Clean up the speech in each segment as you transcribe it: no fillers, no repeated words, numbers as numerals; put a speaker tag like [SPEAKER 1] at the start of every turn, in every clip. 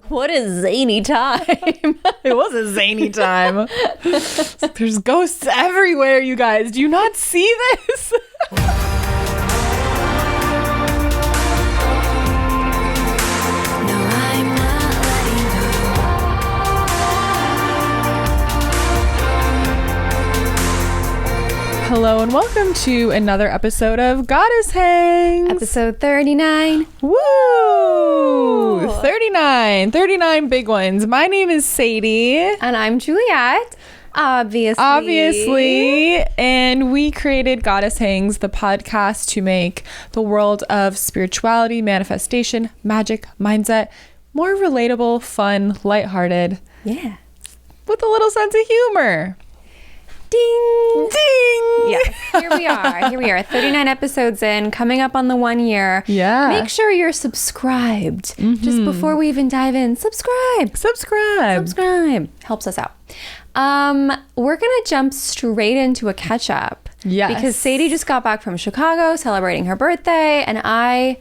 [SPEAKER 1] What a zany time.
[SPEAKER 2] It was a zany time. There's ghosts everywhere, you guys. Do you not see this? Hello and welcome to another episode of Goddess Hangs.
[SPEAKER 1] Episode 39.
[SPEAKER 2] Woo! 39 big ones. My name is Sadie.
[SPEAKER 1] And I'm Juliet. Obviously.
[SPEAKER 2] And we created Goddess Hangs, the podcast to make the world of spirituality, manifestation, magic, mindset more relatable, fun, lighthearted.
[SPEAKER 1] Yeah.
[SPEAKER 2] With a little sense of humor.
[SPEAKER 1] Ding!
[SPEAKER 2] Ding!
[SPEAKER 1] Yes, here we are. 39 episodes in, coming up on the 1 year.
[SPEAKER 2] Yeah.
[SPEAKER 1] Make sure you're subscribed. Just before we even dive in, subscribe. Helps us out. We're going to jump straight into a catch up.
[SPEAKER 2] Yes.
[SPEAKER 1] Because Sadie just got back from Chicago celebrating her birthday, and I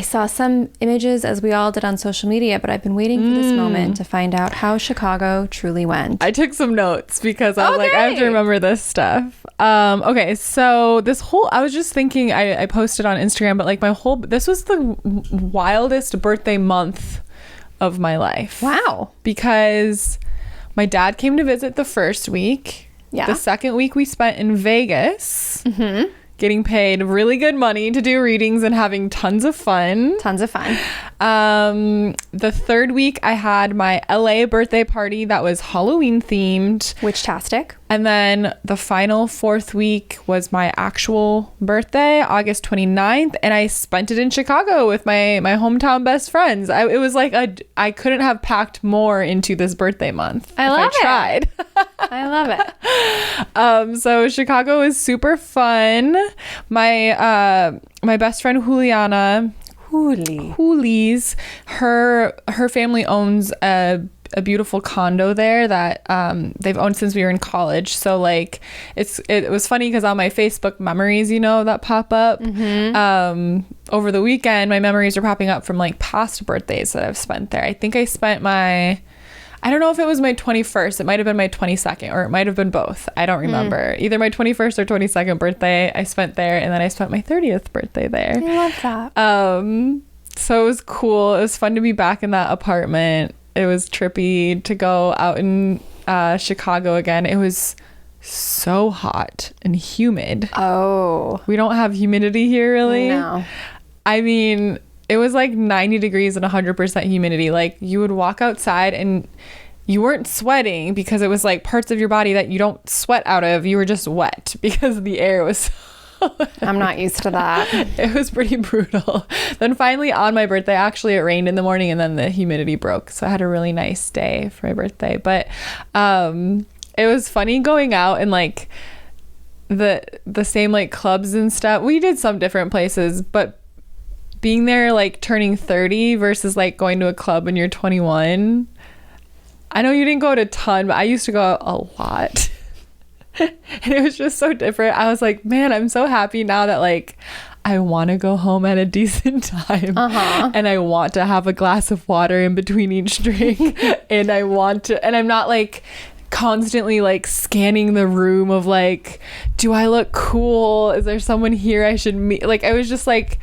[SPEAKER 1] saw some images, as we all did on social media, but I've been waiting for this moment to find out how Chicago truly went.
[SPEAKER 2] I took some notes because I was like, I have to remember this stuff. Okay, so I was just thinking, I posted on Instagram, but like this was the wildest birthday month of my life.
[SPEAKER 1] Wow.
[SPEAKER 2] Because my dad came to visit the first week.
[SPEAKER 1] Yeah.
[SPEAKER 2] The second week we spent in Vegas. Getting paid really good money to do readings and having tons of fun. The third week I had my LA birthday party that was Halloween themed.
[SPEAKER 1] Witch-tastic.
[SPEAKER 2] And then the final fourth week was my actual birthday, August 29th. And I spent it in Chicago with my hometown best friends. It was like I couldn't have packed more into this birthday month. I tried.
[SPEAKER 1] I love it.
[SPEAKER 2] So Chicago was super fun. My best friend Juliana, Hoolies, her family owns a beautiful condo there that they've owned since we were in college. So like it was funny because on my Facebook memories, that pop up over the weekend, my memories are popping up from like past birthdays that I've spent there. I think I spent I don't know if it was my 21st. It might have been my 22nd, or it might have been both. I don't remember. Either my 21st or 22nd birthday I spent there, and then I spent my 30th birthday there.
[SPEAKER 1] I love that.
[SPEAKER 2] So it was cool. It was fun to be back in that apartment. It was trippy to go out in Chicago again. It was so hot and humid.
[SPEAKER 1] Oh.
[SPEAKER 2] We don't have humidity here, really.
[SPEAKER 1] No.
[SPEAKER 2] I mean, it was like 90 degrees and 100% humidity. Like you would walk outside and you weren't sweating because it was like parts of your body that you don't sweat out of. You were just wet because the air was
[SPEAKER 1] I'm not used to that.
[SPEAKER 2] It was pretty brutal. Then finally on my birthday, actually it rained in the morning and then the humidity broke. So I had a really nice day for my birthday. But it was funny going out and like the same like clubs and stuff. We did some different places, but being there like turning 30 versus like going to a club when you're 21. I know you didn't go to a ton, but I used to go out a lot. And it was just so different. I was like, man, I'm so happy now that like I want to go home at a decent time. And I want to have a glass of water in between each drink. And I'm not like constantly like scanning the room of like, do I look cool? Is there someone here I should meet? Like I was just like,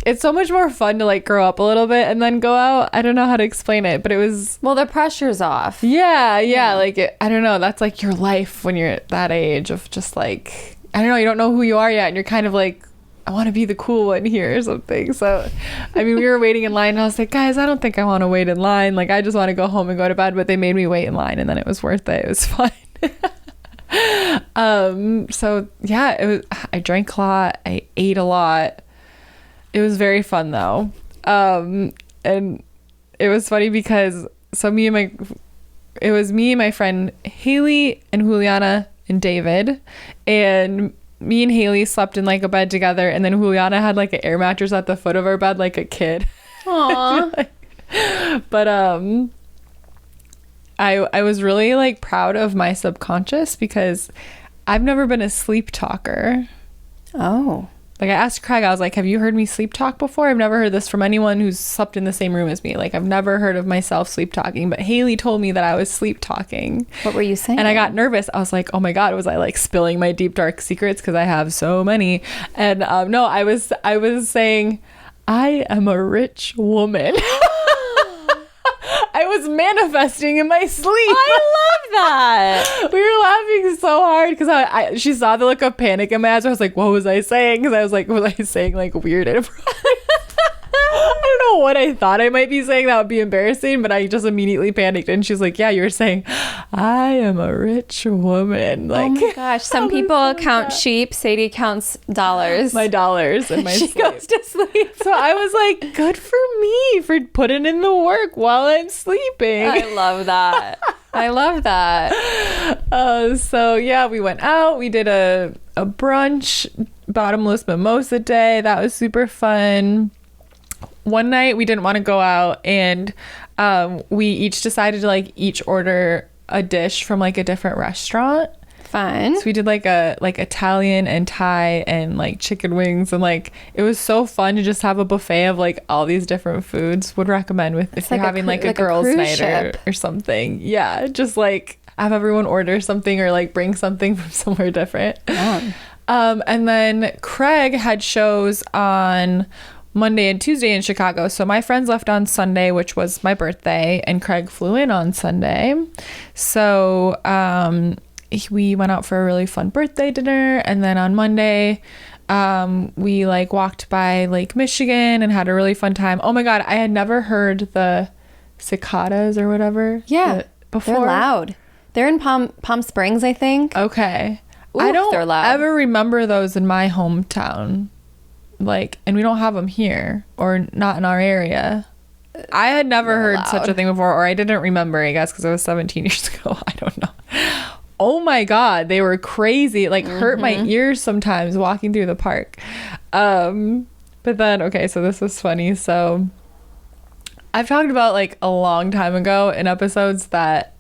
[SPEAKER 2] it's so much more fun to like grow up a little bit and then go out. I don't know how to explain it, but it was...
[SPEAKER 1] Well, the pressure's off.
[SPEAKER 2] Yeah. Like, I don't know. That's like your life when you're at that age of just like, I don't know. You don't know who you are yet. And you're kind of like, I want to be the cool one here or something. So, I mean, we were waiting in line and I was like, guys, I don't think I want to wait in line. Like, I just want to go home and go to bed. But they made me wait in line and then it was worth it. It was fun. So yeah, I drank a lot. I ate a lot. It was very fun though. And it was funny because it was me and my friend Haley and Juliana and David, and me and Haley slept in like a bed together, and then Juliana had like an air mattress at the foot of our bed like a kid.
[SPEAKER 1] Aww.
[SPEAKER 2] But I was really like proud of my subconscious because I've never been a sleep talker.
[SPEAKER 1] Oh.
[SPEAKER 2] like I asked Craig, I was like, have you heard me sleep talk before? I've never heard this from anyone who's slept in the same room as me. Like, I've never heard of myself sleep talking, but Haley told me that I was sleep talking.
[SPEAKER 1] What were you saying?
[SPEAKER 2] And I got nervous. I was like, oh my God, was I like spilling my deep dark secrets? Because I have so many. And no, I was saying, I am a rich woman. I was manifesting in my sleep.
[SPEAKER 1] I love that.
[SPEAKER 2] We were laughing so hard because she saw the look of panic in my eyes. I was like, what was I saying? Because I was like, was I saying like weird inappropriate? I don't know what I thought I might be saying that would be embarrassing, but I just immediately panicked. And she's like, yeah, you were saying, I am a rich woman. Like,
[SPEAKER 1] oh my gosh. Some people count sheep. Sadie counts dollars.
[SPEAKER 2] My dollars in my
[SPEAKER 1] she
[SPEAKER 2] sleep.
[SPEAKER 1] goes to sleep.
[SPEAKER 2] So I was like, good for me for putting in the work while I'm sleeping.
[SPEAKER 1] I love that. I love that.
[SPEAKER 2] So yeah, we went out. We did a brunch, bottomless mimosa day. That was super fun. One night we didn't want to go out, and we each decided to like each order a dish from like a different restaurant.
[SPEAKER 1] Fun.
[SPEAKER 2] So we did like Italian and Thai and like chicken wings, and like it was so fun to just have a buffet of like all these different foods. Would recommend if you're having like a girls' night or something. Yeah, just like have everyone order something or like bring something from somewhere different.
[SPEAKER 1] Yeah.
[SPEAKER 2] And then Craig had shows on Monday and Tuesday in Chicago. So my friends left on Sunday, which was my birthday, and Craig flew in on Sunday. So we went out for a really fun birthday dinner, and then on Monday we like walked by Lake Michigan and had a really fun time. Oh my God, I had never heard the cicadas or whatever.
[SPEAKER 1] Yeah,
[SPEAKER 2] before.
[SPEAKER 1] They're loud. They're in Palm Springs, I think.
[SPEAKER 2] Okay.
[SPEAKER 1] Oof,
[SPEAKER 2] I don't
[SPEAKER 1] they're loud.
[SPEAKER 2] ever remember those in my hometown. Like, and we don't have them here or not in our area. I had never heard such a thing before, or I didn't remember, I guess, because it was 17 years ago. I don't know. Oh my God, they were crazy. Like, hurt my ears sometimes walking through the park. But then, okay, so this was funny. So I've talked about like a long time ago in episodes that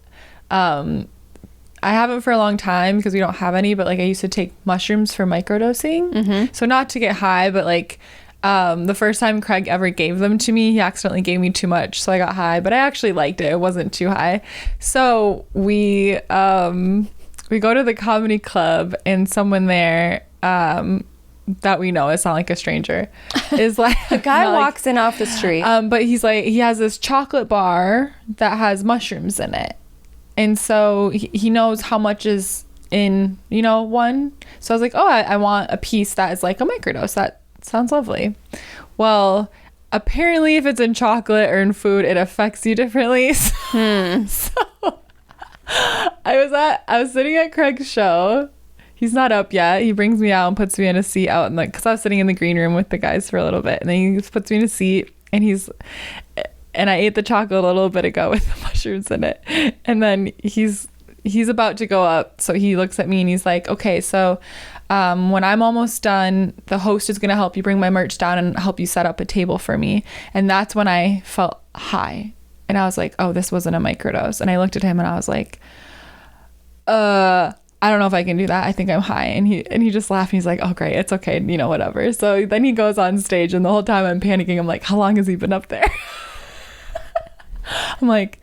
[SPEAKER 2] I haven't for a long time because we don't have any, but like I used to take mushrooms for microdosing. So not to get high, but like the first time Craig ever gave them to me, he accidentally gave me too much, so I got high, but I actually liked it. It wasn't too high. So we go to the comedy club, and someone there that we know, it's not like a stranger, is like
[SPEAKER 1] The guy walks in off the street.
[SPEAKER 2] but he's like, he has this chocolate bar that has mushrooms in it. And so he knows how much is in, one. So I was like, oh, I want a piece that is like a microdose. That sounds lovely. Well, apparently if it's in chocolate or in food, it affects you differently. So I was sitting at Craig's show. He's not up yet. He brings me out and puts me in a seat out because I was sitting in the green room with the guys for a little bit. And then he puts me in a seat, and I ate the chocolate a little bit ago with the mushrooms in it. And then he's about to go up. So he looks at me and he's like, okay, so when I'm almost done, the host is going to help you bring my merch down and help you set up a table for me. And that's when I felt high. And I was like, oh, this wasn't a microdose. And I looked at him and I was like, I don't know if I can do that. I think I'm high. And he just laughed. And he's like, oh, great. It's okay. Whatever. So then he goes on stage, and the whole time I'm panicking. I'm like, how long has he been up there? I'm like,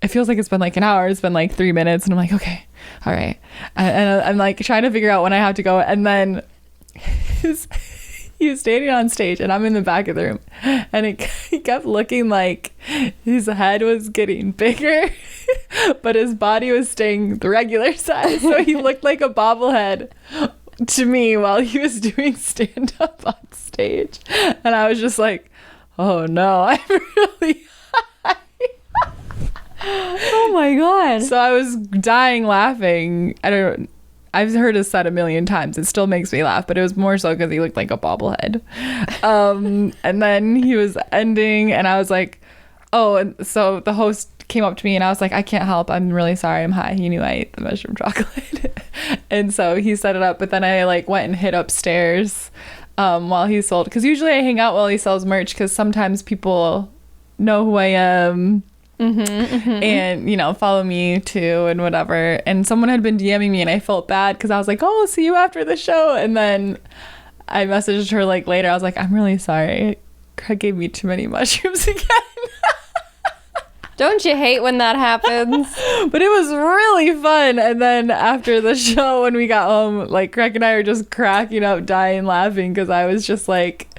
[SPEAKER 2] it feels like it's been like an hour. It's been like 3 minutes. And I'm like, okay, all right. And I'm like trying to figure out when I have to go. And then he was standing on stage, and I'm in the back of the room, and he kept looking like his head was getting bigger, but his body was staying the regular size. So he looked like a bobblehead to me while he was doing stand-up on stage. And I was just like, oh no, I'm really high.
[SPEAKER 1] Oh my God.
[SPEAKER 2] So I was dying laughing. I've heard it said a million times. It still makes me laugh, but it was more so because he looked like a bobblehead. And then he was ending, and I was like, oh, and so the host came up to me, and I was like, I can't help. I'm really sorry. I'm high. He knew I ate the mushroom chocolate. And so he set it up, but then I like went and hid upstairs while he sold, because usually I hang out while he sells merch, because sometimes people know who I am. And follow me too and whatever. And someone had been DMing me, and I felt bad because I was like, oh, I'll see you after the show. And then I messaged her like later. I was like, I'm really sorry. Craig gave me too many mushrooms again.
[SPEAKER 1] Don't you hate when that happens?
[SPEAKER 2] But it was really fun. And then after the show, when we got home, like Craig and I were just cracking up, dying laughing, because I was just like,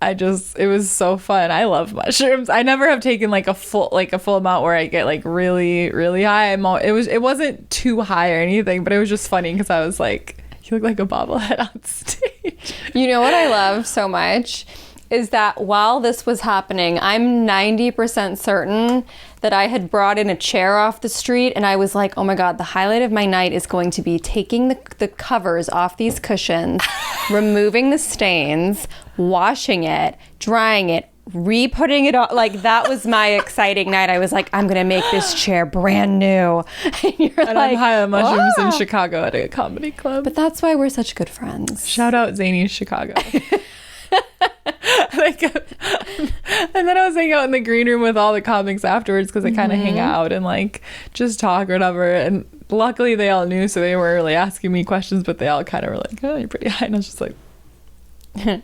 [SPEAKER 2] it was so fun. I love mushrooms. I never have taken like a full amount where I get like really, really high. It wasn't too high or anything, but it was just funny because I was like, you look like a bobblehead on stage.
[SPEAKER 1] You know what I love so much is that while this was happening, I'm 90% certain that I had brought in a chair off the street, and I was like, oh my God, the highlight of my night is going to be taking the covers off these cushions, removing the stains, washing it, drying it, re-putting it on. Like, that was my exciting night. I was like, I'm gonna make this chair brand new.
[SPEAKER 2] And I'm high on mushrooms in Chicago at a comedy club.
[SPEAKER 1] But that's why we're such good friends.
[SPEAKER 2] Shout out Zany Chicago. And then I was hanging out in the green room with all the comics afterwards, because I kind of hang out and like just talk or whatever. And luckily they all knew, so they weren't really asking me questions, but they all kind of were like, oh, you're pretty high. And I was just like,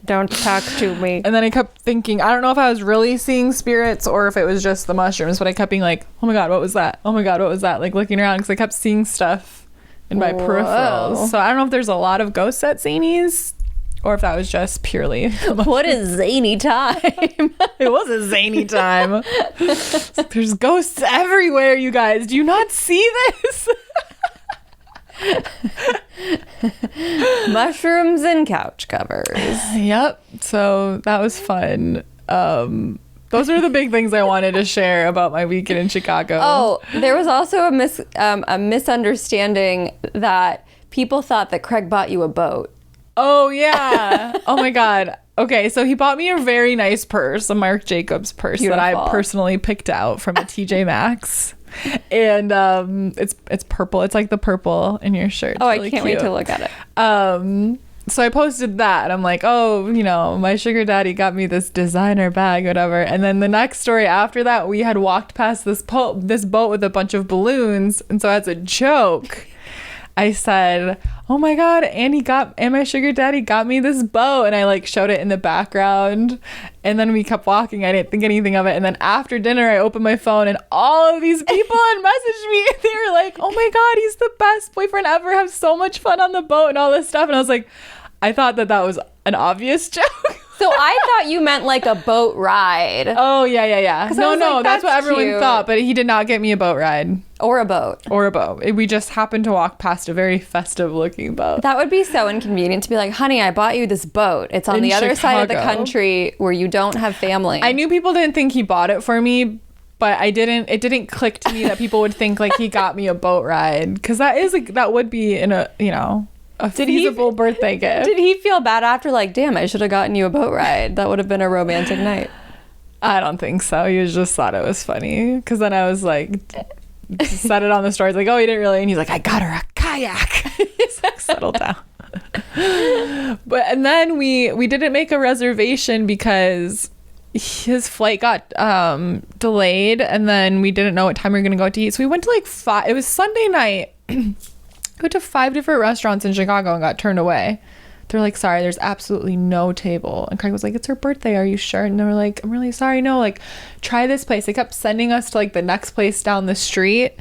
[SPEAKER 1] don't talk to me.
[SPEAKER 2] And then I kept thinking, I don't know if I was really seeing spirits or if it was just the mushrooms, but I kept being like, oh my God, what was that? Oh my God, what was that? Like looking around, because I kept seeing stuff in my peripherals. So I don't know if there's a lot of ghosts at Zany's, or if that was just purely
[SPEAKER 1] what a zany time.
[SPEAKER 2] It was a zany time. There's ghosts everywhere, you guys. Do you not see this?
[SPEAKER 1] Mushrooms and couch covers.
[SPEAKER 2] Yep. So that was fun. Those are the big things I wanted to share about my weekend in Chicago.
[SPEAKER 1] Oh, there was also a misunderstanding that people thought that Craig bought you a boat.
[SPEAKER 2] Oh, yeah. Oh, my God. Okay, so he bought me a very nice purse, a Marc Jacobs purse. Beautiful. That I personally picked out from a TJ Maxx. And it's purple. It's like the purple in your shirt.
[SPEAKER 1] Oh,
[SPEAKER 2] really
[SPEAKER 1] I can't wait to look at it.
[SPEAKER 2] So I posted that. I'm like, oh, you know, my sugar daddy got me this designer bag, whatever. And then the next story after that, we had walked past this boat with a bunch of balloons. And so as a joke, I said, oh my God, and my sugar daddy got me this bow. And I like showed it in the background. And then we kept walking. I didn't think anything of it. And then after dinner, I opened my phone and all of these people had messaged me. They were like, oh my God, he's the best boyfriend ever. Have so much fun on the boat and all this stuff. And I was like, I thought that was an obvious joke.
[SPEAKER 1] So I thought you meant like a boat ride.
[SPEAKER 2] Oh, yeah. No,
[SPEAKER 1] like,
[SPEAKER 2] that's what everyone
[SPEAKER 1] cute.
[SPEAKER 2] thought. But he did not get me a boat ride.
[SPEAKER 1] Or a boat.
[SPEAKER 2] We just happened to walk past a very festive looking boat.
[SPEAKER 1] That would be so inconvenient to be like, honey, I bought you this boat. It's on the other side of the country where you don't have family.
[SPEAKER 2] I knew people didn't think he bought it for me, but it didn't click to me that people would think like he got me a boat ride. Because that would be in a, you know, a feasible birthday gift.
[SPEAKER 1] Did he feel bad after, like, damn, I should have gotten you a boat ride? That would have been a romantic night.
[SPEAKER 2] I don't think so. He just thought it was funny. Because then I was like, said it on the story. Like, oh, you didn't really? And he's like, I got her a kayak. He's like, settle down. And then we didn't make a reservation because his flight got delayed. And then we didn't know what time we were going to go out to eat. So we went to like 5. It was Sunday night. We went to 5 different restaurants in Chicago and got turned away. They're like, sorry, there's absolutely no table. And Craig was like, it's her birthday, are you sure? And they were like, I'm really sorry, no, like, try this place. They kept sending us to like the next place down the street.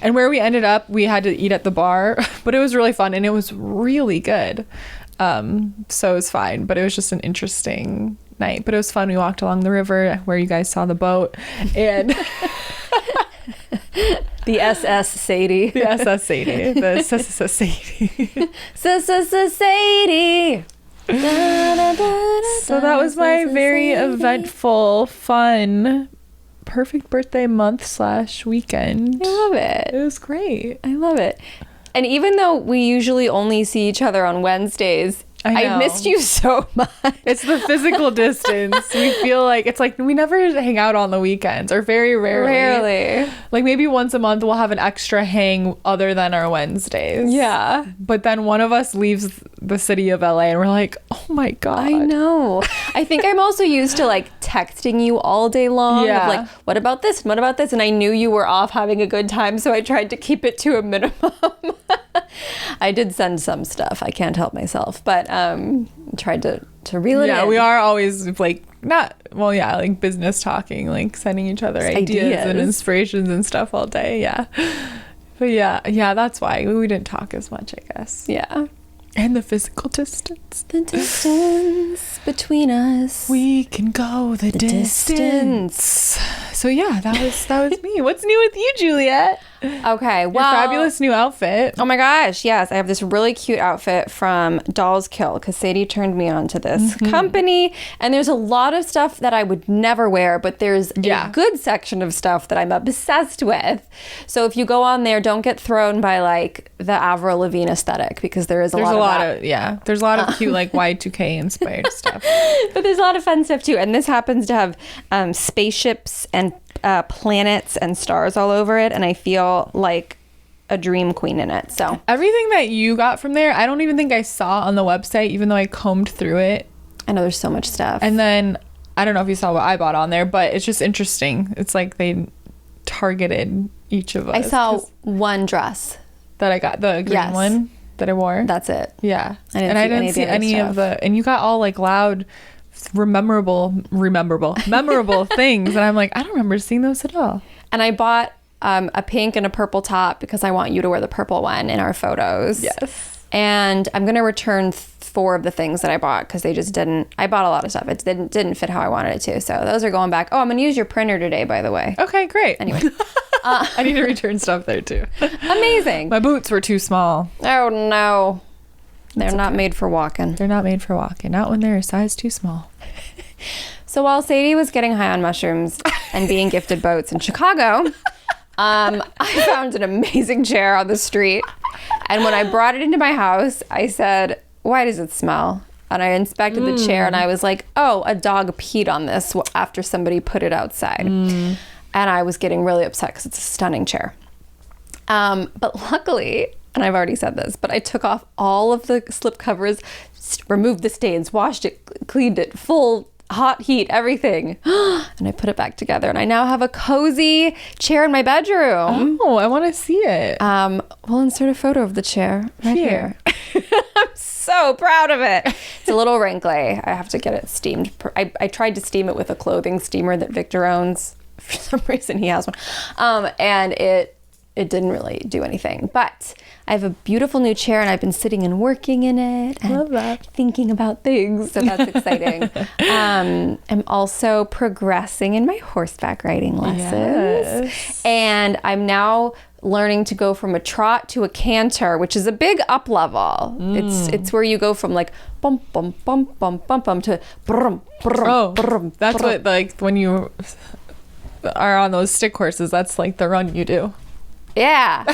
[SPEAKER 2] And where we ended up, we had to eat at the bar. But it was really fun and it was really good. So it was fine, but it was just an interesting night. But it was fun. We walked along the river where you guys saw the boat. And
[SPEAKER 1] the SS Sadie.
[SPEAKER 2] The SS Sadie. The SS Sadie.
[SPEAKER 1] Sadie.
[SPEAKER 2] So that was my very eventful, fun, perfect birthday month/weekend.
[SPEAKER 1] I love it.
[SPEAKER 2] It was great.
[SPEAKER 1] I love it. And even though we usually only see each other on Wednesdays, I missed you so much.
[SPEAKER 2] It's the physical distance. We feel like it's like we never hang out on the weekends, or very rarely. Like maybe once a month we'll have an extra hang other than our Wednesdays.
[SPEAKER 1] Yeah.
[SPEAKER 2] But then one of us leaves the city of LA and we're like, oh my God.
[SPEAKER 1] I know. I think I'm also used to like texting you all day long.
[SPEAKER 2] Yeah.
[SPEAKER 1] Of like, what about this? What about this? And I knew you were off having a good time, so I tried to keep it to a minimum. I did send some stuff. I can't help myself, but tried to reel it in.
[SPEAKER 2] Yeah, we are always like like business talking, like sending each other ideas and inspirations and stuff all day. Yeah. But yeah, that's why we didn't talk as much, I guess.
[SPEAKER 1] Yeah.
[SPEAKER 2] And the physical distance.
[SPEAKER 1] The distance between us.
[SPEAKER 2] We can go the distance. So yeah, that was me. What's new with you, Juliet?
[SPEAKER 1] Okay, well,
[SPEAKER 2] your fabulous new outfit.
[SPEAKER 1] Oh my gosh, yes, I have this really cute outfit from Dolls Kill because Sadie turned me on to this company, and there's a lot of stuff that I would never wear, but there's a good section of stuff that I'm obsessed with. So if you go on there, don't get thrown by like the Avril Lavigne aesthetic because there's a lot of
[SPEAKER 2] there's a lot of cute like Y2K inspired stuff.
[SPEAKER 1] But there's a lot of fun stuff too, and this happens to have spaceships and planets and stars all over it, and I feel like a dream queen in it. So
[SPEAKER 2] everything that you got from there, I don't even think I saw on the website, even though I combed through it.
[SPEAKER 1] I know there's so much stuff.
[SPEAKER 2] And then I don't know if you saw what I bought on there, but it's just interesting. It's like they targeted each of us.
[SPEAKER 1] I saw one dress
[SPEAKER 2] that I got, the green one that I wore.
[SPEAKER 1] That's it.
[SPEAKER 2] Yeah. I didn't see any of the, and you got all like loud, memorable things, and I'm like, I don't remember seeing those at all.
[SPEAKER 1] And I bought a pink and a purple top because I want you to wear the purple one in our photos.
[SPEAKER 2] Yes.
[SPEAKER 1] And I'm gonna return 4 of the things that I bought because they just didn't. I bought a lot of stuff. It didn't fit how I wanted it to. So those are going back. Oh, I'm gonna use your printer today, by the way.
[SPEAKER 2] Okay, great.
[SPEAKER 1] Anyway,
[SPEAKER 2] I need to return stuff there too.
[SPEAKER 1] Amazing.
[SPEAKER 2] My boots were too small.
[SPEAKER 1] Oh no. They're not made for walking.
[SPEAKER 2] They're not made for walking. Not when they're a size too small.
[SPEAKER 1] So while Sadie was getting high on mushrooms and being gifted boats in Chicago, I found an amazing chair on the street. And when I brought it into my house, I said, "Why does it smell?" And I inspected the chair and I was like, "Oh, a dog peed on this after somebody put it outside." And I was getting really upset because it's a stunning chair. But luckily, and I've already said this, but I took off all of the slip covers, removed the stains, washed it, cleaned it, full hot heat, everything. And I put it back together. And I now have a cozy chair in my bedroom.
[SPEAKER 2] Oh, I want to see it.
[SPEAKER 1] We'll insert a photo of the chair right here. I'm so proud of it. It's a little wrinkly. I have to get it steamed. I tried to steam it with a clothing steamer that Victor owns. For some reason, he has one. And it didn't really do anything, but I have a beautiful new chair and I've been sitting and working in it and
[SPEAKER 2] love that.
[SPEAKER 1] Thinking about things. So that's exciting. I'm also progressing in my horseback riding lessons.
[SPEAKER 2] Yes.
[SPEAKER 1] And I'm now learning to go from a trot to a canter, which is a big up level. It's where you go from like bum bum bum bum bum bum to brum brum. Brum,
[SPEAKER 2] that's
[SPEAKER 1] brum.
[SPEAKER 2] what, like when you are on those stick horses, that's like the run you do.
[SPEAKER 1] Yeah.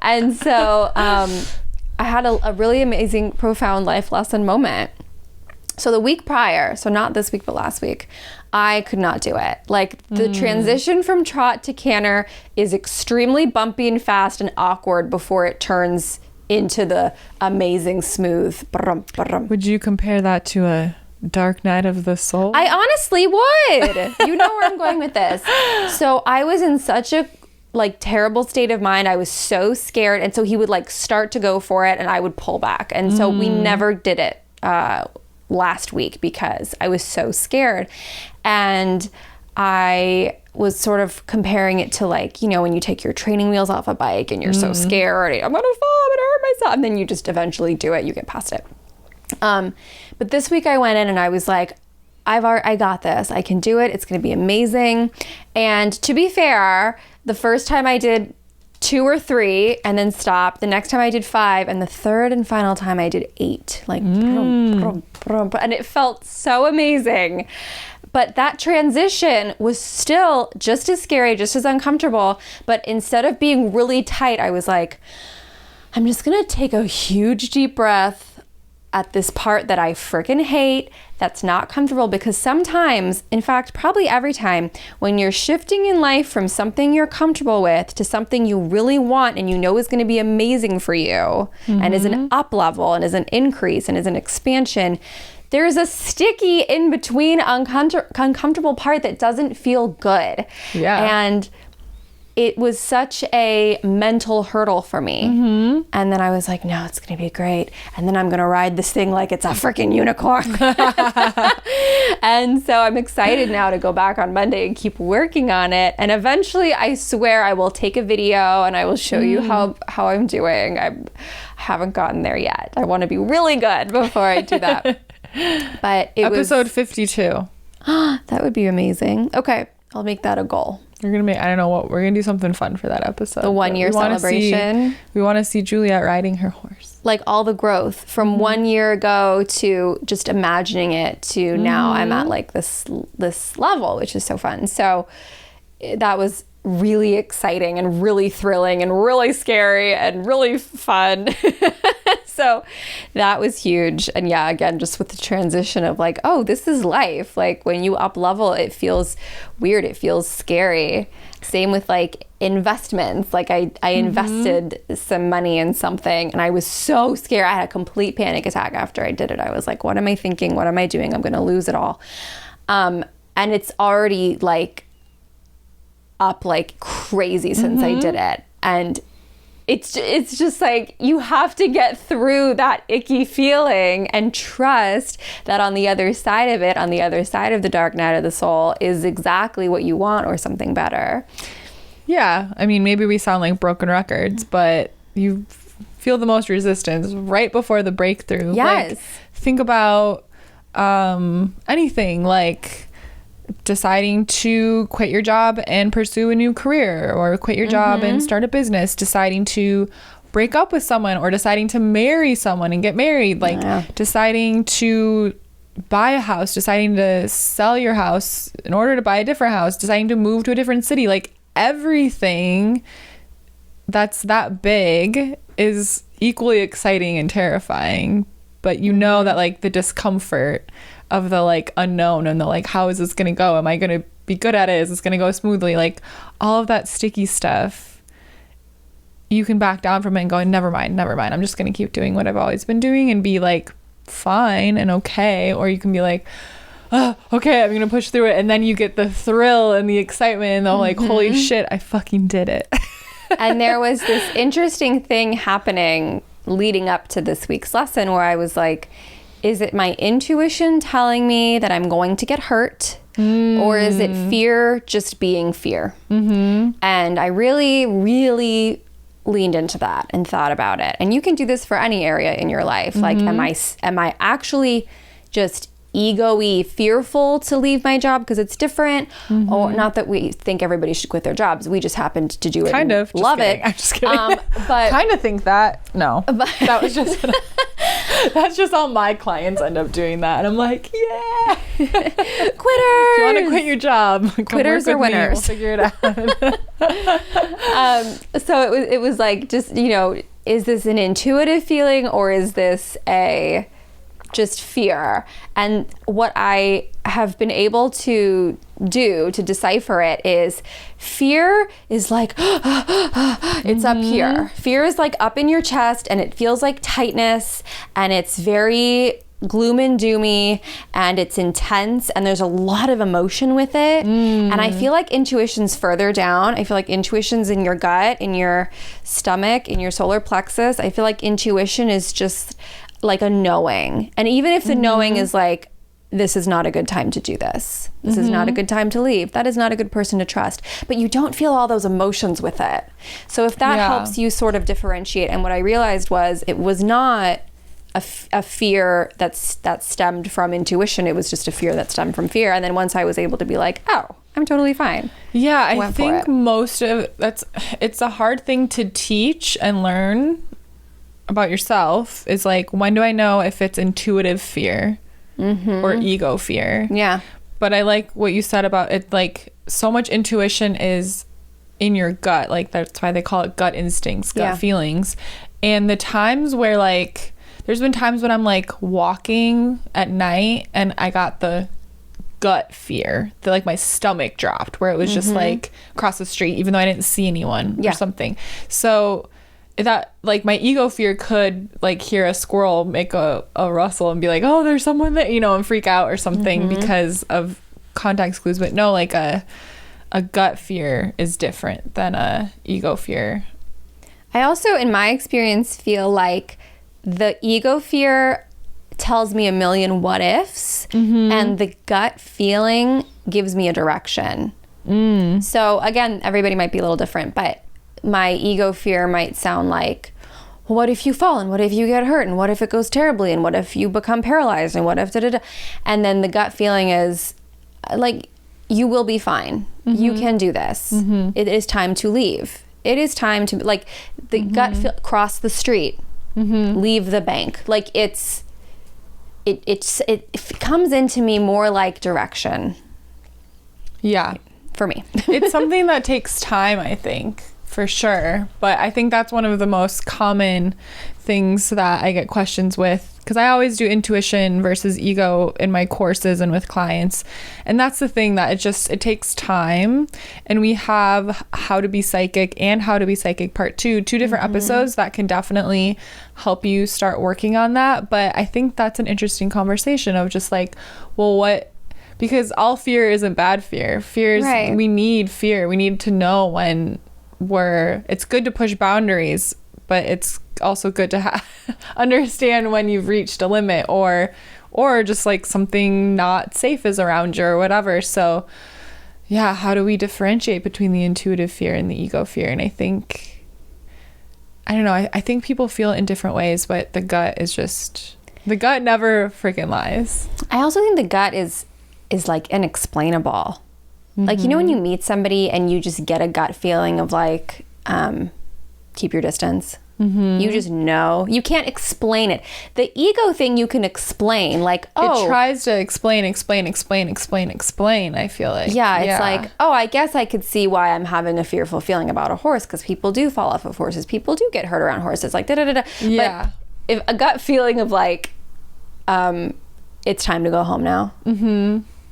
[SPEAKER 1] And so I had a really amazing, profound life lesson moment. So the week prior, so not this week, but last week, I could not do it. Like the transition from trot to canter is extremely bumpy and fast and awkward before it turns into the amazing smooth. Brum, brum.
[SPEAKER 2] Would you compare that to a dark night of the soul?
[SPEAKER 1] I honestly would. You know where I'm going with this. So I was in such a like terrible state of mind. I was so scared, and so he would like start to go for it and I would pull back, and so we never did it last week because I was so scared. And I was sort of comparing it to like, you know, when you take your training wheels off a bike and you're so scared, I'm gonna fall, I'm gonna hurt myself, and then you just eventually do it, you get past it. But this week I went in and I was like, I got this. I can do it. It's going to be amazing. And to be fair, the first time I did 2 or 3 and then stopped. The next time I did 5, and the third and final time I did 8. Like, brum, brum, and it felt so amazing. But that transition was still just as scary, just as uncomfortable. But instead of being really tight, I was like, I'm just going to take a huge deep breath at this part that I freaking hate, that's not comfortable, because sometimes, in fact, probably every time, when you're shifting in life from something you're comfortable with to something you really want and you know is going to be amazing for you and is an up level and is an increase and is an expansion, there's a sticky in between uncomfortable part that doesn't feel good.
[SPEAKER 2] Yeah.
[SPEAKER 1] And it was such a mental hurdle for me. And then I was like, no, it's going to be great. And then I'm going to ride this thing like it's a freaking unicorn. And so I'm excited now to go back on Monday and keep working on it. And eventually, I swear I will take a video and I will show you how I'm doing. I haven't gotten there yet. I want to be really good before I do that. But it
[SPEAKER 2] Episode 52.
[SPEAKER 1] That would be amazing. Okay, I'll make that a goal.
[SPEAKER 2] We're gonna make, I don't know what, we're gonna do something fun for that episode.
[SPEAKER 1] The 1 year celebration.
[SPEAKER 2] We want to see Juliet riding her horse.
[SPEAKER 1] Like all the growth from 1 year ago to just imagining it to now I'm at like this level, which is so fun. So that was really exciting and really thrilling and really scary and really fun. So that was huge. And yeah, again, just with the transition of like, oh, this is life. Like when you up level, it feels weird. It feels scary. Same with like investments. Like I invested some money in something and I was so scared. I had a complete panic attack after I did it. I was like, what am I thinking? What am I doing? I'm going to lose it all. And it's already like up like crazy since I did it. And it's just like you have to get through that icky feeling and trust that on the other side of it, on the other side of the dark night of the soul, is exactly what you want or something better.
[SPEAKER 2] Yeah, I mean, maybe we sound like broken records, but you feel the most resistance right before the breakthrough.
[SPEAKER 1] Yes.
[SPEAKER 2] Like, think about anything like deciding to quit your job and pursue a new career, or quit your job and start a business, deciding to break up with someone, or deciding to marry someone and get married, like deciding to buy a house, deciding to sell your house in order to buy a different house, deciding to move to a different city. Like everything that's that big is equally exciting and terrifying, but you know that like the discomfort of the like unknown and the like, how is this gonna go? Am I gonna be good at it? Is this gonna go smoothly? Like all of that sticky stuff, you can back down from it and go, never mind, I'm just gonna keep doing what I've always been doing and be like fine and okay. Or you can be like, oh, okay, I'm gonna push through it, and then you get the thrill and the excitement and the like, holy shit, I fucking did it.
[SPEAKER 1] And there was this interesting thing happening leading up to this week's lesson where I was like, is it my intuition telling me that I'm going to get hurt? Or is it fear just being fear? And I really, really leaned into that and thought about it. And you can do this for any area in your life. Like, am I actually just ego-y fearful to leave my job because it's different? Or not that we think everybody should quit their jobs. We just happened to do it.
[SPEAKER 2] Kind of.
[SPEAKER 1] Love it.
[SPEAKER 2] I'm just kidding.
[SPEAKER 1] But
[SPEAKER 2] kind of think that. No.
[SPEAKER 1] But
[SPEAKER 2] that was just... That's just how my clients end up doing that. And I'm like, yeah.
[SPEAKER 1] Quitters.
[SPEAKER 2] If you want to quit your job,
[SPEAKER 1] quitters are winners.
[SPEAKER 2] We'll figure it out.
[SPEAKER 1] So it was like, just, you know, is this an intuitive feeling or is this a just fear? And what I have been able to do to decipher it is fear is like it's up here. Fear is like up in your chest and it feels like tightness and it's very gloom and doomy and it's intense and there's a lot of emotion with it. And I feel like intuition's further down. I feel like intuition's in your gut, in your stomach, in your solar plexus. I feel like intuition is just like a knowing. And even if the knowing is like, this is not a good time to do this. This is not a good time to leave. That is not a good person to trust. But you don't feel all those emotions with it. So if that helps you sort of differentiate. And what I realized was it was not a fear that stemmed from intuition. It was just a fear that stemmed from fear. And then once I was able to be like, oh, I'm totally fine.
[SPEAKER 2] Yeah, I think most of it's a hard thing to teach and learn about yourself. Is like, when do I know if it's intuitive fear or ego fear?
[SPEAKER 1] Yeah.
[SPEAKER 2] But I like what you said about it, like so much intuition is in your gut. Like that's why they call it gut instincts, gut feelings. And the times where like, there's been times when I'm like walking at night and I got the gut fear, that like my stomach dropped, where it was just like across the street, even though I didn't see anyone or something. So that like my ego fear could like hear a squirrel make a rustle and be like, oh, there's someone that, you know, and freak out or something because of context clues. But no, like a a gut fear is different than a ego fear.
[SPEAKER 1] I also, in my experience, feel like the ego fear tells me a million what ifs, and the gut feeling gives me a direction. So again, everybody might be a little different, but my ego fear might sound like, well, what if you fall, and what if you get hurt, and what if it goes terribly, and what if you become paralyzed, and what if da-da-da. And then the gut feeling is like, you will be fine. You can do this. It is time to leave. It is time to, like, the gut feel, cross the street, leave the bank. Like, it comes into me more like direction.
[SPEAKER 2] Yeah.
[SPEAKER 1] For me.
[SPEAKER 2] It's something that takes time, I think, for sure. But I think that's one of the most common things that I get questions with, because I always do intuition versus ego in my courses and with clients. And that's the thing, that it takes time. And we have How to Be Psychic and How to Be Psychic Part 2, two different episodes that can definitely help you start working on that. But I think that's an interesting conversation of just like, well, what, because all fear isn't bad fear.
[SPEAKER 1] Right.
[SPEAKER 2] We need fear. We need to know when it's good to push boundaries, but it's also good to understand when you've reached a limit, or just like something not safe is around you or whatever. So yeah, how do we differentiate between the intuitive fear and the ego fear? And I think, I don't know, I think people feel it in different ways, but the gut never freaking lies.
[SPEAKER 1] I also think the gut is like inexplainable. Like, you know, when you meet somebody and you just get a gut feeling of like, keep your distance. You just know. You can't explain it. The ego thing you can explain, like,
[SPEAKER 2] it tries to explain, I feel like.
[SPEAKER 1] Yeah, it's like, I guess I could see why I'm having a fearful feeling about a horse, because people do fall off of horses. People do get hurt around horses. Like, da-da-da-da.
[SPEAKER 2] Yeah.
[SPEAKER 1] But if a gut feeling of like, it's time to go home now.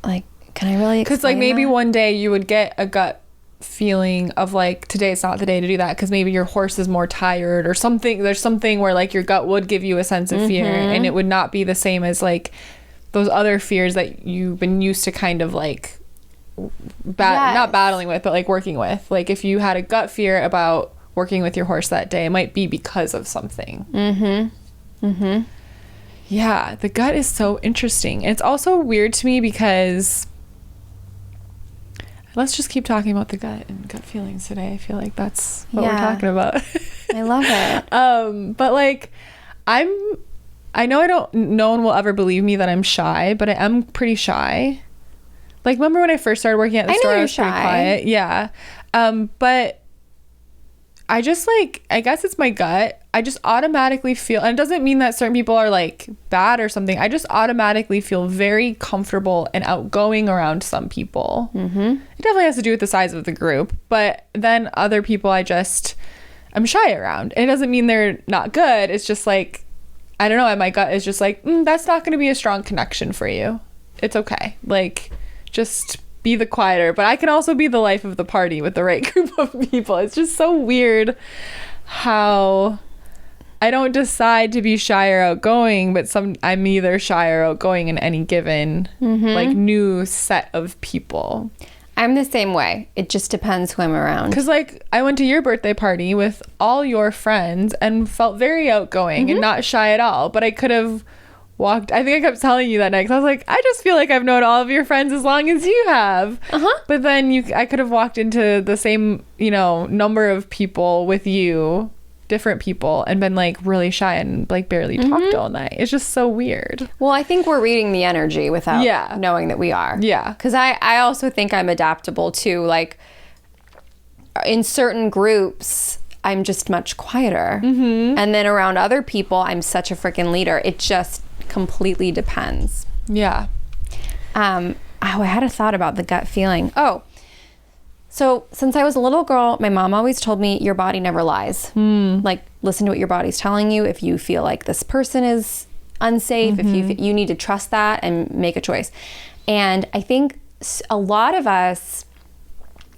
[SPEAKER 1] Like, can I really explain
[SPEAKER 2] because like maybe
[SPEAKER 1] that?
[SPEAKER 2] one day you would get a gut feeling of like, today's not the day to do that, because maybe your horse is more tired or something. There's something where like your gut would give you a sense of fear, and it would not be the same as like those other fears that you've been used to kind of like not battling with, but like working with. Like if you had a gut fear about working with your horse that day, it might be because of something. Yeah, the gut is so interesting. It's also weird to me because, let's just keep talking about the gut and gut feelings today. I feel like that's what we're talking about.
[SPEAKER 1] I love it.
[SPEAKER 2] But like, I know no one will ever believe me that I'm shy, but I am pretty shy. Like, remember when I first started working at the store, I was pretty quiet. Yeah. But I just like, I guess it's my gut. I just automatically feel, and it doesn't mean that certain people are like bad or something. I just automatically feel very comfortable and outgoing around some people. It definitely has to do with the size of the group, but then other people I'm shy around. And it doesn't mean they're not good. It's just like, I don't know. And my gut is just like, that's not going to be a strong connection for you. It's okay. Like, just be the quieter, but I can also be the life of the party with the right group of people. It's just so weird how I don't decide to be shy or outgoing, but I'm either shy or outgoing in any given like new set of people.
[SPEAKER 1] I'm the same way. It just depends who I'm around.
[SPEAKER 2] Because like I went to your birthday party with all your friends and felt very outgoing and not shy at all, but I could have walked, I think I kept telling you that night, because I was like, I just feel like I've known all of your friends as long as you have. But then I could have walked into the same, number of people with you, different people, and been like really shy and like barely talked all night. It's just so weird.
[SPEAKER 1] Well, I think we're reading the energy without knowing that we are.
[SPEAKER 2] Yeah.
[SPEAKER 1] Because I also think I'm adaptable too. Like, in certain groups, I'm just much quieter. And then around other people, I'm such a freaking leader. It just completely depends.
[SPEAKER 2] Yeah.
[SPEAKER 1] I had a thought about the gut feeling. So since I was a little girl, my mom always told me your body never lies. Like, listen to what your body's telling you. If you feel like this person is unsafe, if you need to trust that and make a choice. And I think a lot of us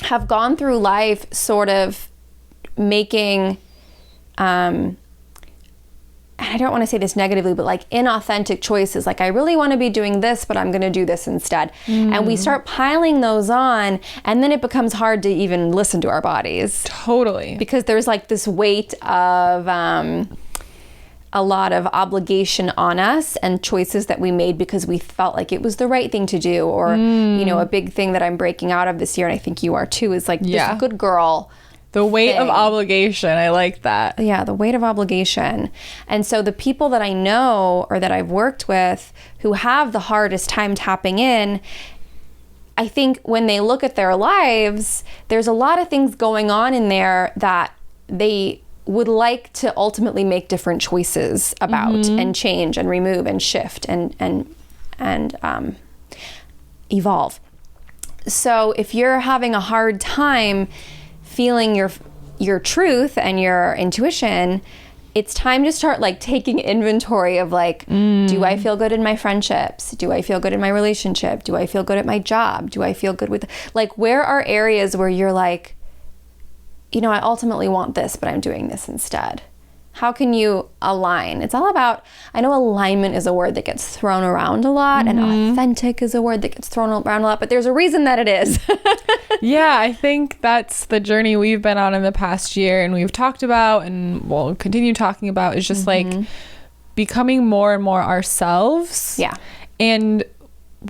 [SPEAKER 1] have gone through life sort of making I don't want to say this negatively, but like inauthentic choices. Like, I really want to be doing this, but I'm going to do this instead. And we start piling those on, and then it becomes hard to even listen to our bodies.
[SPEAKER 2] Totally.
[SPEAKER 1] Because there's like this weight of a lot of obligation on us and choices that we made because we felt like it was the right thing to do. Or, you know, a big thing that I'm breaking out of this year, and I think you are too, is like this good girl.
[SPEAKER 2] The weight
[SPEAKER 1] thing.
[SPEAKER 2] of obligation. I like that.
[SPEAKER 1] Yeah, the weight of obligation. And so the people that I know or that I've worked with who have the hardest time tapping in, I think when they look at their lives, there's a lot of things going on in there that they would like to ultimately make different choices about and change and remove and shift and evolve. So if you're having a hard time feeling your truth and your intuition, it's time to start like taking inventory of like, do I feel good in my friendships? Do I feel good in my relationship? Do I feel good at my job? Do I feel good with, like, where are areas where you're like, you know, I ultimately want this, but I'm doing this instead? How can you align? It's all about, I know alignment is a word that gets thrown around a lot, and authentic is a word that gets thrown around a lot, but there's a reason that it is.
[SPEAKER 2] Yeah, I think that's the journey we've been on in the past year, and we've talked about and we'll continue talking about, is just like becoming more and more ourselves.
[SPEAKER 1] Yeah.
[SPEAKER 2] And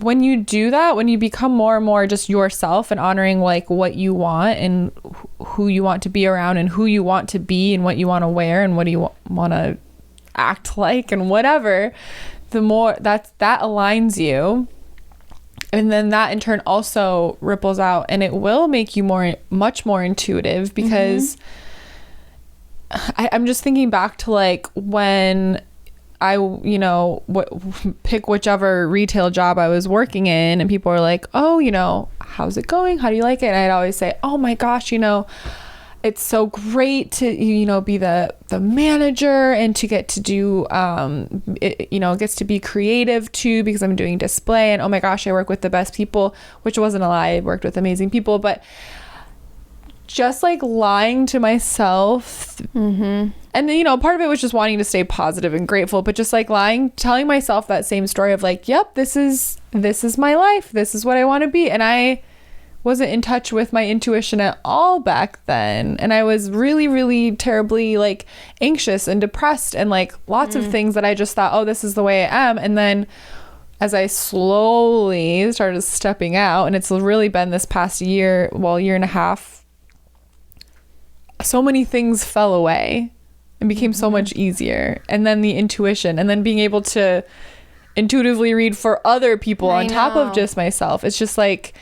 [SPEAKER 2] when you do that, when you become more and more just yourself and honoring like what you want and who you want to be around and who you want to be and what you want to wear and what do you want to act like and whatever, the more that aligns you. And then that in turn also ripples out, and it will make you much more intuitive, because I'm just thinking back to like when I, you know, pick whichever retail job I was working in, and people are like, oh, you know, how's it going? How do you like it? And I'd always say, oh my gosh, you know, it's so great to, you know, be the manager and to get to do, you know, gets to be creative too, because I'm doing display, and oh my gosh, I work with the best people, which wasn't a lie. I worked with amazing people, but just like lying to myself. And you know, part of it was just wanting to stay positive and grateful, but just like telling myself that same story of like, yep, this is my life, this is what I want to be. And I wasn't in touch with my intuition at all back then, and I was really, really terribly like anxious and depressed and like lots of things that I just thought, oh, this is the way I am. And then as I slowly started stepping out, and it's really been this past year and a half, so many things fell away and became so much easier. And then the intuition, and then being able to intuitively read for other people on top of just myself. It's just like,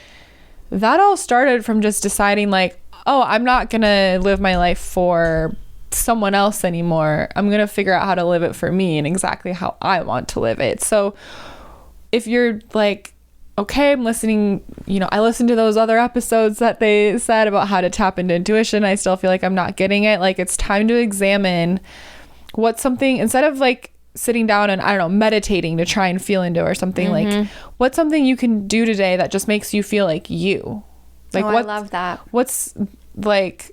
[SPEAKER 2] that all started from just deciding like, oh, I'm not gonna live my life for someone else anymore. I'm gonna figure out how to live it for me and exactly how I want to live it. So if you're like, okay, I'm listening, you know, I listened to those other episodes that they said about how to tap into intuition, I still feel like I'm not getting it. Like, it's time to examine what's something, instead of like sitting down and, I don't know, meditating to try and feel into or something, like what's something you can do today that just makes you feel like you? Like,
[SPEAKER 1] I love that.
[SPEAKER 2] What's like,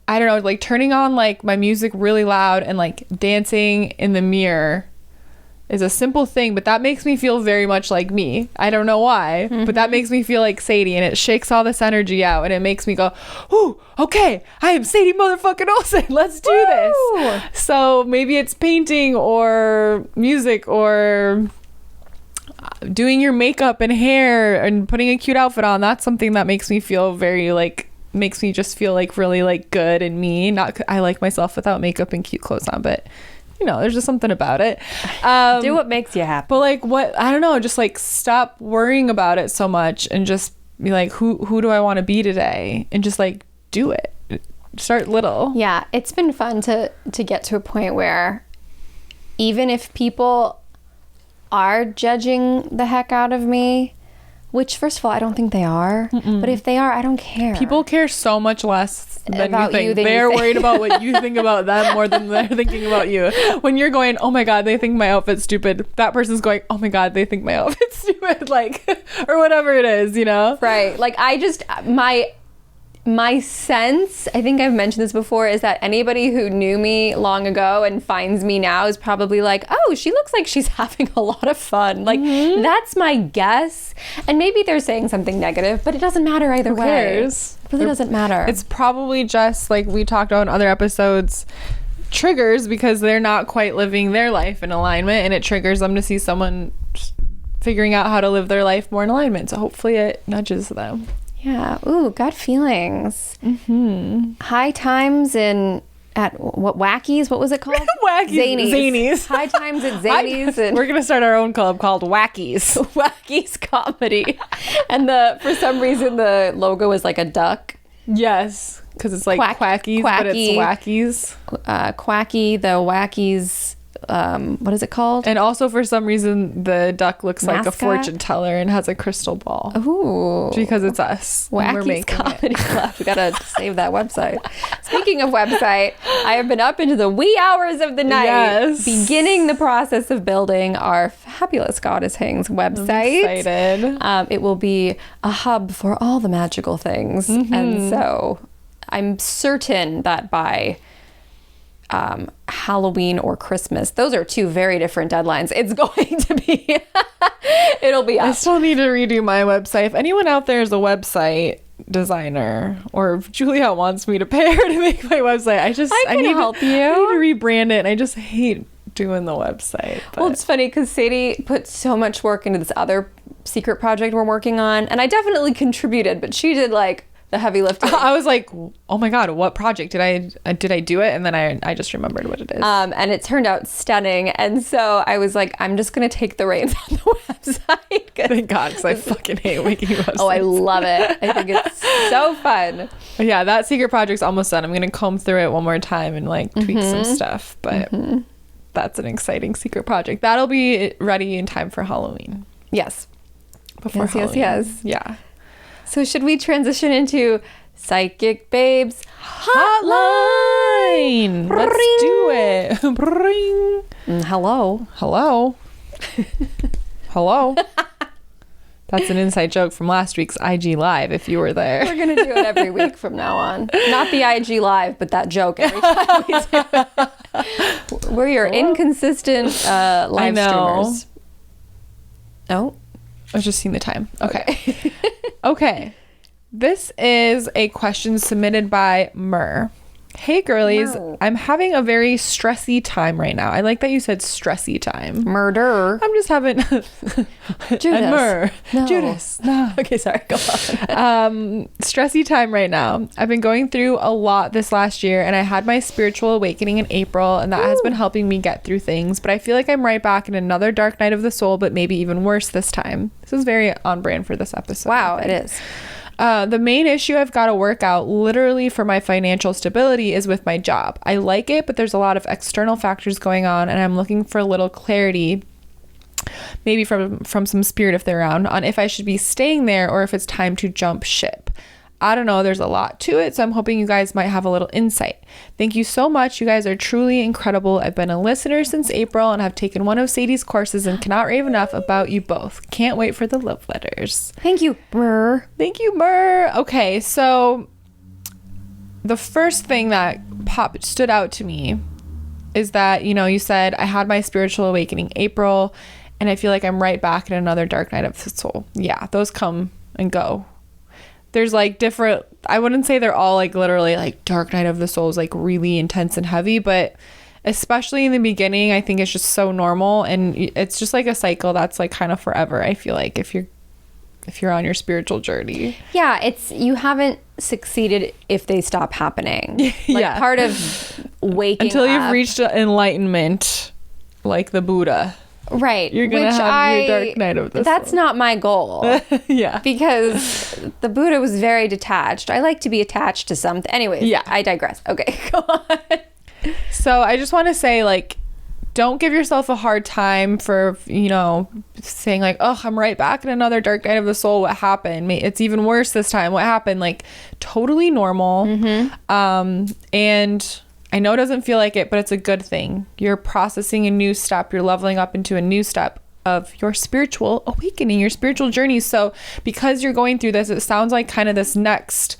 [SPEAKER 2] I don't know, like turning on like my music really loud and like dancing in the mirror is a simple thing, but that makes me feel very much like me. I don't know why, but that makes me feel like Sadie, and it shakes all this energy out, and it makes me go, ooh, okay, I am Sadie motherfucking Olsen. Let's do this. So maybe it's painting or music or doing your makeup and hair and putting a cute outfit on. That's something that makes me feel very like, makes me just feel like really like good and me. Not, I like myself without makeup and cute clothes on, but you know, there's just something about it.
[SPEAKER 1] Do what makes you happy.
[SPEAKER 2] But like, what, I don't know, just like stop worrying about it so much and just be like, who do I want to be today? And just like do it. Start little.
[SPEAKER 1] Yeah, it's been fun to get to a point where even if people are judging the heck out of me, which first of all, I don't think they are, but if they are, I don't care.
[SPEAKER 2] People care so much less than
[SPEAKER 1] about
[SPEAKER 2] you think.
[SPEAKER 1] Than
[SPEAKER 2] they're
[SPEAKER 1] you
[SPEAKER 2] worried about what you think about them more than they're thinking about you. When you're going, oh my God, they think my outfit's stupid, that person's going, oh my God, they think my outfit's stupid, like, or whatever it is, you know?
[SPEAKER 1] Right. Like, I just, my my sense, I think I've mentioned this before, is that anybody who knew me long ago and finds me now is probably like, oh, she looks like she's having a lot of fun. Like, that's my guess. And maybe they're saying something negative, but it doesn't matter either way. Who cares? It really doesn't matter.
[SPEAKER 2] It's probably just like we talked about in other episodes, triggers, because they're not quite living their life in alignment, and it triggers them to see someone figuring out how to live their life more in alignment. So hopefully it nudges them.
[SPEAKER 1] Yeah. Ooh, gut feelings. High times at what, Wackies? What was it called?
[SPEAKER 2] Wackies. Zanies.
[SPEAKER 1] High times at Zanies.
[SPEAKER 2] We're going to start our own club called Wackies.
[SPEAKER 1] Wackies Comedy. And for some reason, the logo is like a duck.
[SPEAKER 2] Yes. Because it's like Quackies, but it's Wackies.
[SPEAKER 1] Quacky, the Wackies. What is it called?
[SPEAKER 2] And also for some reason the duck looks
[SPEAKER 1] Mascot?
[SPEAKER 2] like a fortune teller and has a crystal ball.
[SPEAKER 1] Ooh.
[SPEAKER 2] Because it's us.
[SPEAKER 1] Wackies Comedy Club. We gotta save that website. Speaking of website, I have been up into the wee hours of the night beginning the process of building our fabulous Goddess Hangs website. I'm excited. It will be a hub for all the magical things. And so I'm certain that by Halloween or Christmas, those are two very different deadlines. It's going to be it'll be up.
[SPEAKER 2] I still need to redo my website. If anyone out there is a website designer, or if Juliet wants me to pay her to make my website, I need
[SPEAKER 1] help you.
[SPEAKER 2] I need to rebrand it, and I just hate doing the website. But.
[SPEAKER 1] Well, it's funny because Sadie put so much work into this other secret project we're working on, and I definitely contributed, but she did like the heavy lifting.
[SPEAKER 2] I was like, oh my god, what project did I do it? And then I just remembered what it is.
[SPEAKER 1] And it turned out stunning. And so I was like, I'm just gonna take the reins on the website.
[SPEAKER 2] Thank God, because I fucking hate making websites.
[SPEAKER 1] Oh, I love it. I think it's so fun.
[SPEAKER 2] Yeah, that secret project's almost done. I'm gonna comb through it one more time and like tweak some stuff. But that's an exciting secret project. That'll be ready in time for Halloween.
[SPEAKER 1] Yes.
[SPEAKER 2] Before Halloween.
[SPEAKER 1] Yes.
[SPEAKER 2] Yeah.
[SPEAKER 1] So should we transition into Psychic Babes
[SPEAKER 2] Hotline? Let's do it.
[SPEAKER 1] Hello.
[SPEAKER 2] Hello. That's an inside joke from last week's IG Live, if you were there.
[SPEAKER 1] We're going to do it every week from now on. Not the IG Live, but that joke every time we do it. We're your inconsistent live streamers. Oh.
[SPEAKER 2] I was just seeing the time. Okay. Okay. This is a question submitted by Myrrh. Hey girlies, I'm having a very stressy time right now. I like that you said stressy time.
[SPEAKER 1] Murder.
[SPEAKER 2] I'm just having
[SPEAKER 1] Judas.
[SPEAKER 2] Myrrh.
[SPEAKER 1] No.
[SPEAKER 2] Judas. No.
[SPEAKER 1] Okay, sorry. Go on.
[SPEAKER 2] Stressy time right now. I've been going through a lot this last year, and I had my spiritual awakening in April, and that has been helping me get through things. But I feel like I'm right back in another dark night of the soul, but maybe even worse this time. This is very on brand for this episode.
[SPEAKER 1] Wow, it is.
[SPEAKER 2] The main issue I've got to work out literally for my financial stability is with my job. I like it, but there's a lot of external factors going on, and I'm looking for a little clarity, maybe from some spirit if they're around, on if I should be staying there or if it's time to jump ship. I don't know. There's a lot to it, so I'm hoping you guys might have a little insight. Thank you so much. You guys are truly incredible. I've been a listener since April and have taken one of Sadie's courses and cannot rave enough about you both. Can't wait for the love letters.
[SPEAKER 1] Thank you, Myrrh.
[SPEAKER 2] Thank you, Myrrh. Okay, so the first thing that stood out to me is that, you said I had my spiritual awakening April, and I feel like I'm right back in another dark night of the soul. Yeah, those come and go. There's like different, I wouldn't say they're all like literally like dark night of the soul is like really intense and heavy, but especially in the beginning, I think it's just so normal, and it's just like a cycle that's like kind of forever. I feel like if you're on your spiritual journey.
[SPEAKER 1] Yeah, you haven't succeeded if they stop happening. Like part of waking
[SPEAKER 2] until you've
[SPEAKER 1] up,
[SPEAKER 2] reached enlightenment, like the Buddha.
[SPEAKER 1] Right.
[SPEAKER 2] You're going to have your dark night of the soul.
[SPEAKER 1] That's not my goal.
[SPEAKER 2] Yeah.
[SPEAKER 1] Because the Buddha was very detached. I like to be attached to something. Anyways, yeah. I digress. Okay, go on.
[SPEAKER 2] So I just want to say, like, don't give yourself a hard time for, saying like, oh, I'm right back in another dark night of the soul. What happened? It's even worse this time. What happened? Like, totally normal. And I know it doesn't feel like it, but it's a good thing. You're processing a new step. You're leveling up into a new step of your spiritual awakening, your spiritual journey. So because you're going through this, it sounds like kind of this next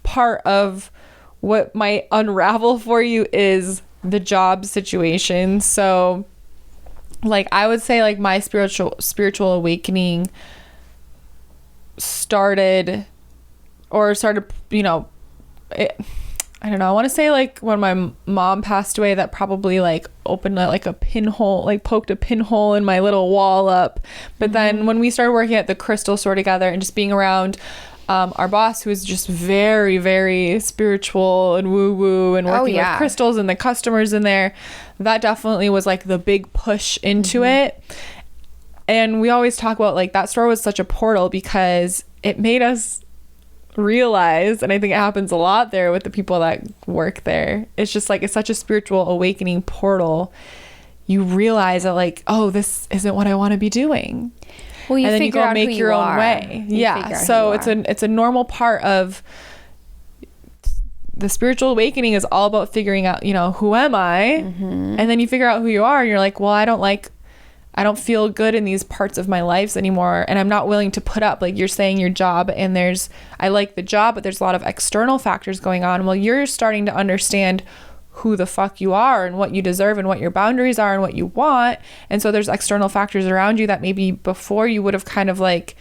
[SPEAKER 2] part of what might unravel for you is the job situation. So like I would say like my spiritual awakening started, you know, I don't know, I want to say like when my mom passed away, that probably like opened like a pinhole, like poked a pinhole in my little wall up. But then when we started working at the crystal store together and just being around our boss, who is just very, very spiritual and woo-woo and working with crystals and the customers in there, that definitely was like the big push into it. And we always talk about like that store was such a portal because it made us realize, and I think it happens a lot there with the people that work there, it's just like it's such a spiritual awakening portal. You realize that like, oh, this isn't what I want to be doing.
[SPEAKER 1] Well, you
[SPEAKER 2] and then you
[SPEAKER 1] figure
[SPEAKER 2] go
[SPEAKER 1] out
[SPEAKER 2] make
[SPEAKER 1] who
[SPEAKER 2] your
[SPEAKER 1] you
[SPEAKER 2] own
[SPEAKER 1] are.
[SPEAKER 2] way.
[SPEAKER 1] You
[SPEAKER 2] Yeah. So it's a normal part of the spiritual awakening is all about figuring out, you know, who am I? And then you figure out who you are and you're like, well, I don't feel good in these parts of my lives anymore, and I'm not willing to put up, like you're saying, your job, and I like the job, but there's a lot of external factors going on. Well, you're starting to understand who the fuck you are and what you deserve and what your boundaries are and what you want. And so there's external factors around you that maybe before you would have kind of like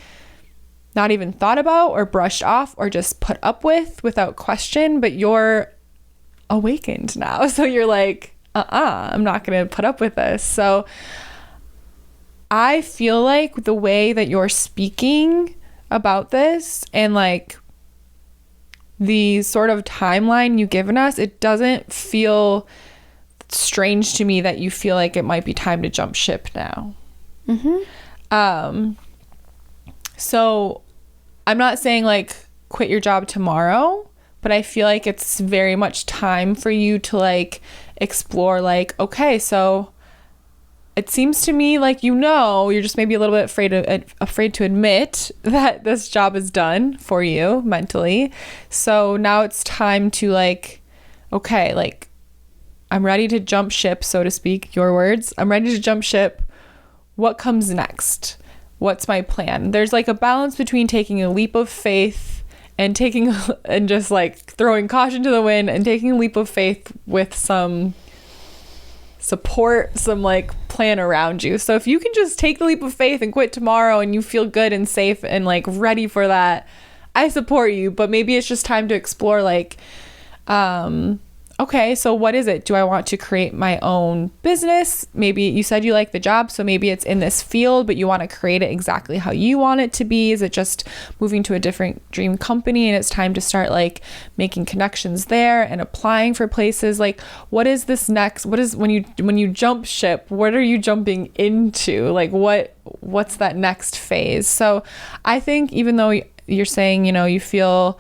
[SPEAKER 2] not even thought about or brushed off or just put up with without question, but you're awakened now. So you're like, I'm not going to put up with this. So I feel like the way that you're speaking about this and like the sort of timeline you've given us, it doesn't feel strange to me that you feel like it might be time to jump ship now. So I'm not saying like quit your job tomorrow, but I feel like it's very much time for you to like explore like, okay, so it seems to me like, you know, you're just maybe a little bit afraid to admit that this job is done for you mentally. So now it's time to like, okay, like I'm ready to jump ship, so to speak, your words. I'm ready to jump ship. What comes next? What's my plan? There's like a balance between taking a leap of faith and just like throwing caution to the wind and taking a leap of faith with some support, some like plan around you. So if you can just take the leap of faith and quit tomorrow and you feel good and safe and like ready for that, I support you. But maybe it's just time to explore like, okay, so what is it? Do I want to create my own business? Maybe you said you like the job, so maybe it's in this field, but you want to create it exactly how you want it to be. Is it just moving to a different dream company and it's time to start like making connections there and applying for places? Like, what is this next? What is when you jump ship, what are you jumping into? Like what's that next phase? I think even though you're saying, you know, you feel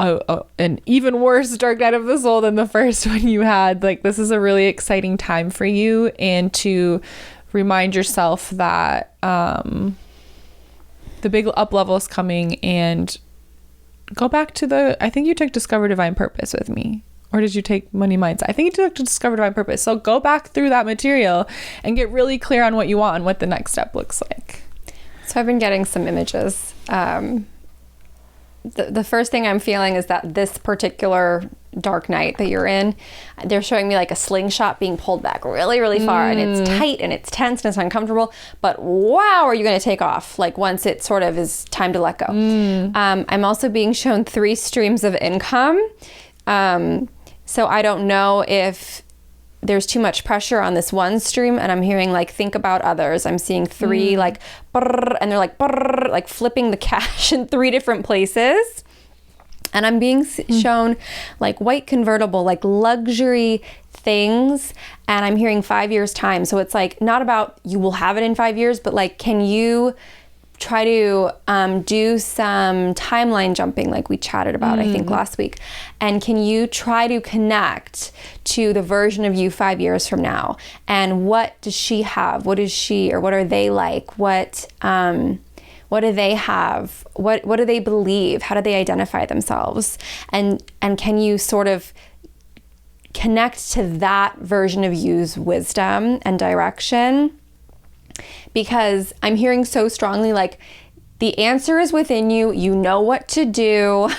[SPEAKER 2] an even worse dark night of the soul than the first one you had, like this is a really exciting time for you, and to remind yourself that the big up level is coming, and go back to I think you took Discover Divine Purpose with me, or did you take Money Mindset? I think you took Discover Divine Purpose. So go back through that material and get really clear on what you want and what the next step looks like.
[SPEAKER 1] So I've been getting some images. The first thing I'm feeling is that this particular dark night that you're in, they're showing me like a slingshot being pulled back really, really far, and it's tight and it's tense and it's uncomfortable, but wow, are you going to take off like once it sort of is time to let go. I'm also being shown 3 streams of income. So I don't know if there's too much pressure on this one stream, and I'm hearing like think about others. I'm seeing 3 like brrr, and they're like brrr, like flipping the cash in 3 different places, and I'm being shown like white convertible, like luxury things, and I'm hearing 5 years time. So it's like not about you will have it in 5 years, but like can you try to do some timeline jumping like we chatted about, I think last week, and can you try to connect to the version of you 5 years from now, and what does she have, what is she, or what are they like, what do they have, what do they believe, how do they identify themselves, and can you sort of connect to that version of you's wisdom and direction? Because I'm hearing so strongly like The answer is within you. You know what to do.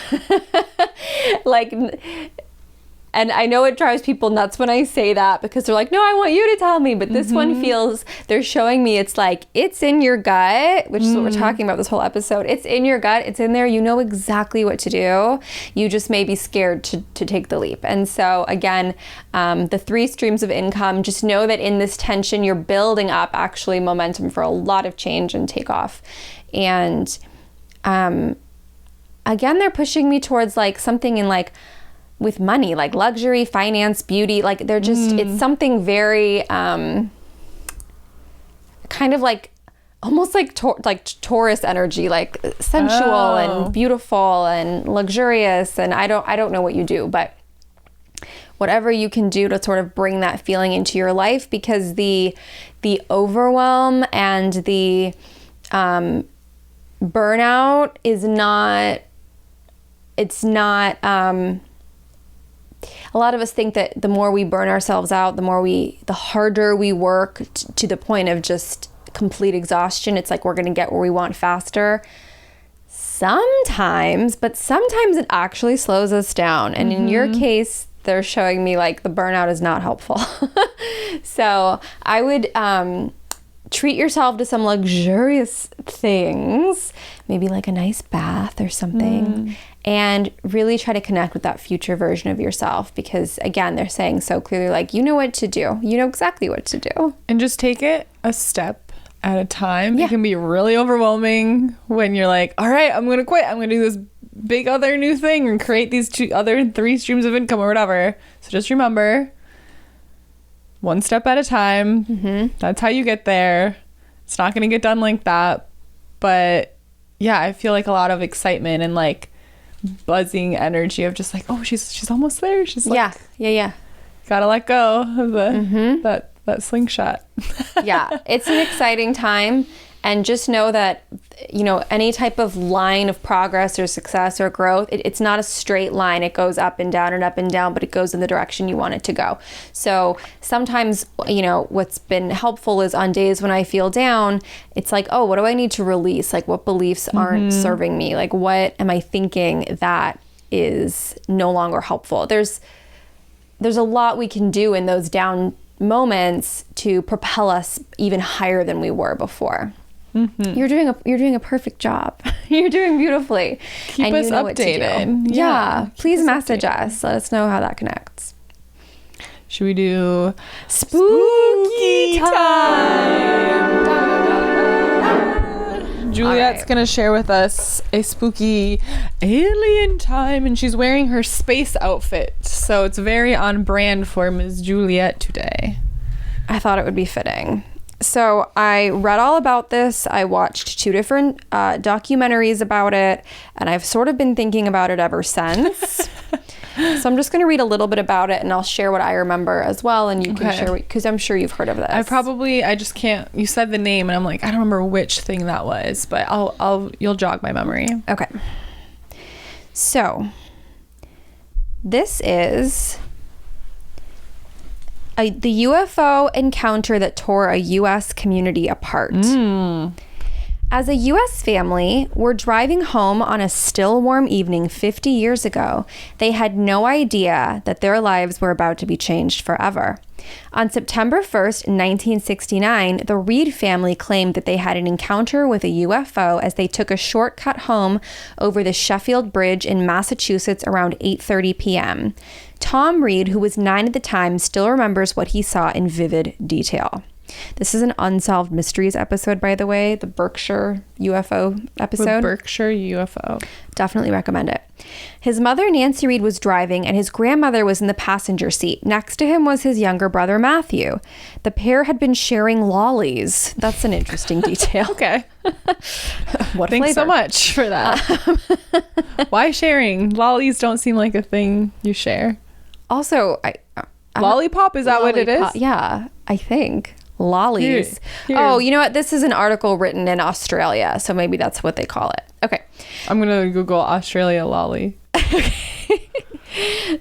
[SPEAKER 1] Like, and I know it drives people nuts when I say that because they're like, no, I want you to tell me. But this one feels, they're showing me it's like, it's in your gut, which is what we're talking about this whole episode. It's in your gut. It's in there. You know exactly what to do. You just may be scared to take the leap. And so again, the 3 streams of income, just know that in this tension, you're building up actually momentum for a lot of change and takeoff. And again, they're pushing me towards like something in like, with money, like luxury, finance, beauty, like they're just, it's something very, kind of like, almost like Taurus energy, like sensual and beautiful and luxurious. And I don't know what you do, but whatever you can do to sort of bring that feeling into your life, because the overwhelm and the, burnout is not, a lot of us think that the more we burn ourselves out, the harder we work to the point of just complete exhaustion. It's like we're going to get where we want faster. Sometimes it actually slows us down. And in your case, they're showing me like the burnout is not helpful. So I would treat yourself to some luxurious things, maybe like a nice bath or something, and really try to connect with that future version of yourself, because again, they're saying so clearly, like, you know what to do. You know exactly what to do. And
[SPEAKER 2] just take it a step at a time. Yeah. It can be really overwhelming when you're like, all right, I'm going to quit. I'm going to do this big other new thing and create these 3 streams of income or whatever. So just remember, one step at a time. That's how you get there. It's not going to get done like that. But yeah, I feel like a lot of excitement and like buzzing energy of just like, oh, she's almost there. She's like,
[SPEAKER 1] yeah.
[SPEAKER 2] Gotta let go of the that slingshot.
[SPEAKER 1] Yeah, it's an exciting time. And just know that, you know, any type of line of progress or success or growth, it's not a straight line. It goes up and down, but it goes in the direction you want it to go. So sometimes, you know, what's been helpful is on days when I feel down, it's like, oh, what do I need to release? Like, what beliefs aren't serving me? Like, what am I thinking that is no longer helpful? There's a lot we can do in those down moments to propel us even higher than we were before. You're doing a perfect job. You're doing beautifully.
[SPEAKER 2] Keep us updated.
[SPEAKER 1] Yeah. Please message us. Let us know how that connects.
[SPEAKER 2] Should we do spooky time? Juliet's going to share with us a spooky alien time, and she's wearing her space outfit. So it's very on brand for Ms. Juliet today.
[SPEAKER 1] I thought it would be fitting. So I read all about this. I watched 2 different documentaries about it, and I've sort of been thinking about it ever since. So I'm just going to read a little bit about it, and I'll share what I remember as well, and you can share, because I'm sure you've heard of this.
[SPEAKER 2] I just can't, you said the name, and I'm like, I don't remember which thing that was, but you'll jog my memory.
[SPEAKER 1] Okay. So this is the UFO encounter that tore a U.S. community apart. As a U.S. family were driving home on a still warm evening 50 years ago, they had no idea that their lives were about to be changed forever. On September 1st, 1969, the Reed family claimed that they had an encounter with a UFO as they took a shortcut home over the Sheffield Bridge in Massachusetts around 8:30 p.m. Tom Reed, who was 9 at the time, still remembers what he saw in vivid detail. This is an Unsolved Mysteries episode, by the way, the Berkshire UFO episode.
[SPEAKER 2] The Berkshire UFO.
[SPEAKER 1] Definitely recommend it. His mother, Nancy Reed, was driving, and his grandmother was in the passenger seat. Next to him was his younger brother, Matthew. The pair had been sharing lollies. That's an interesting detail.
[SPEAKER 2] Okay.
[SPEAKER 1] What
[SPEAKER 2] Thanks
[SPEAKER 1] flavor?
[SPEAKER 2] so much for that. Why sharing? Lollies don't seem like a thing you share.
[SPEAKER 1] Also,
[SPEAKER 2] Lollipop, is that what it is?
[SPEAKER 1] Yeah, I think. Lollies.
[SPEAKER 2] Here.
[SPEAKER 1] Oh, you know what? This is an article written in Australia, so maybe that's what they call it. Okay.
[SPEAKER 2] I'm going to Google Australia lolly.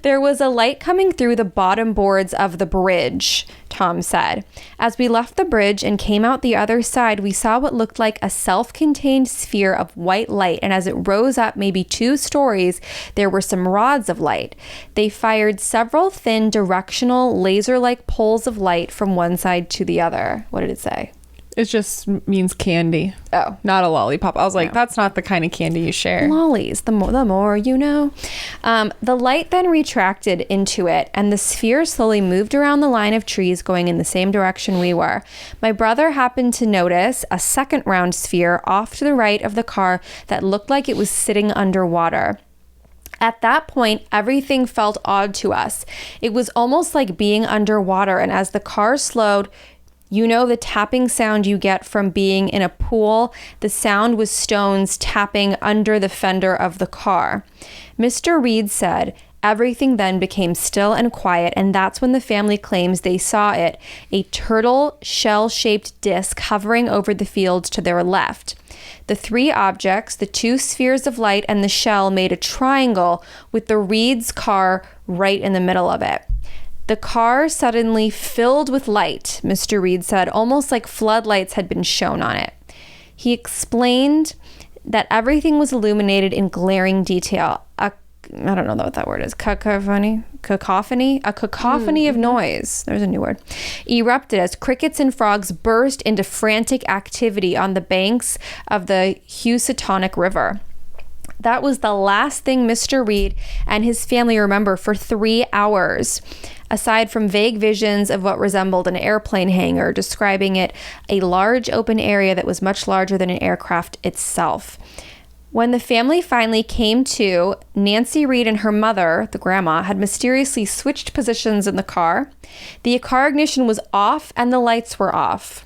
[SPEAKER 1] There was a light coming through the bottom boards of the bridge, Tom said. As we left the bridge and came out the other side, we saw what looked like a self-contained sphere of white light, and as it rose up maybe 2 stories, there were some rods of light. They fired several thin directional laser-like poles of light from one side to the other. What did it say?
[SPEAKER 2] It just means candy.
[SPEAKER 1] Oh.
[SPEAKER 2] Not a lollipop. I was like,
[SPEAKER 1] No.
[SPEAKER 2] that's not the kind of candy you share.
[SPEAKER 1] Lollies, the more you know. The light then retracted into it, and the sphere slowly moved around the line of trees going in the same direction we were. My brother happened to notice a second round sphere off to the right of the car that looked like it was sitting underwater. At that point, everything felt odd to us. It was almost like being underwater, and as the car slowed, you know the tapping sound you get from being in a pool? The sound was stones tapping under the fender of the car. Mr. Reed said, everything then became still and quiet, and that's when the family claims they saw it, a turtle shell-shaped disc hovering over the fields to their left. The 3 objects, the 2 spheres of light and the shell, made a triangle with the Reed's car right in the middle of it. The car suddenly filled with light, Mr. Reed said, almost like floodlights had been shown on it. He explained that everything was illuminated in glaring detail. I don't know what that word is. Cacophony? A cacophony of noise. There's a new word. Erupted as crickets and frogs burst into frantic activity on the banks of the Housatonic River. That was the last thing Mr. Reed and his family remember for 3 hours, aside from vague visions of what resembled an airplane hangar, describing it a large open area that was much larger than an aircraft itself. When the family finally came to, Nancy Reed and her mother, the grandma, had mysteriously switched positions in the car. The car ignition was off and the lights were off.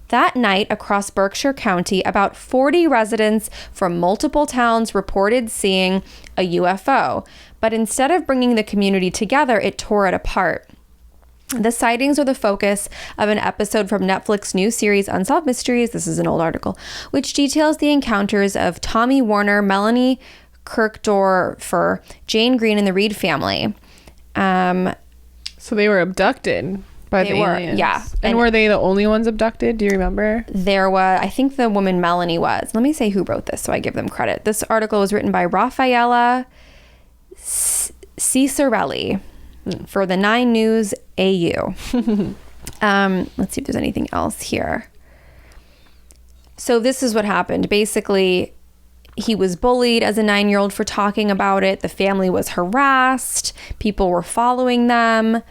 [SPEAKER 1] That night, across Berkshire County, about 40 residents from multiple towns reported seeing a UFO. But instead of bringing the community together, it tore it apart. The sightings are the focus of an episode from Netflix new series Unsolved Mysteries, this is an old article, which details the encounters of Tommy Warner, Melanie Kirkdorfer, Jane Green, and the Reed family.
[SPEAKER 2] So they were abducted by the aliens.
[SPEAKER 1] Yeah.
[SPEAKER 2] And were they the only ones abducted? Do you remember?
[SPEAKER 1] There was, I think the woman Melanie was. Let me say who wrote this so I give them credit. This article was written by Raffaella Cicerelli for the 9 News AU. Let's see if there's anything else here. So this is what happened. Basically, he was bullied as a 9-year-old for talking about it. The family was harassed. People were following them.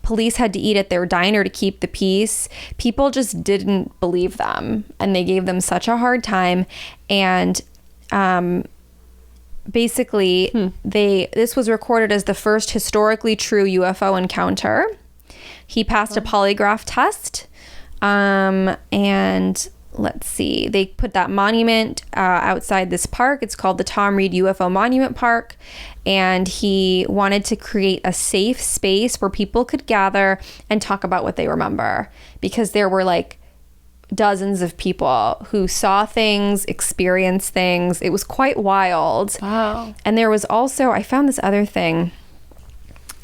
[SPEAKER 1] Police had to eat at their diner to keep the peace. People just didn't believe them, and they gave them such a hard time. And basically, this was recorded as the first historically true UFO encounter. He passed a polygraph test, and let's see, they put that monument outside this park. It's called the Tom Reed UFO Monument Park, and he wanted to create a safe space where people could gather and talk about what they remember, because there were like dozens of people who saw things, experienced things. It was quite wild.
[SPEAKER 2] Wow.
[SPEAKER 1] And there was also, I found this other thing.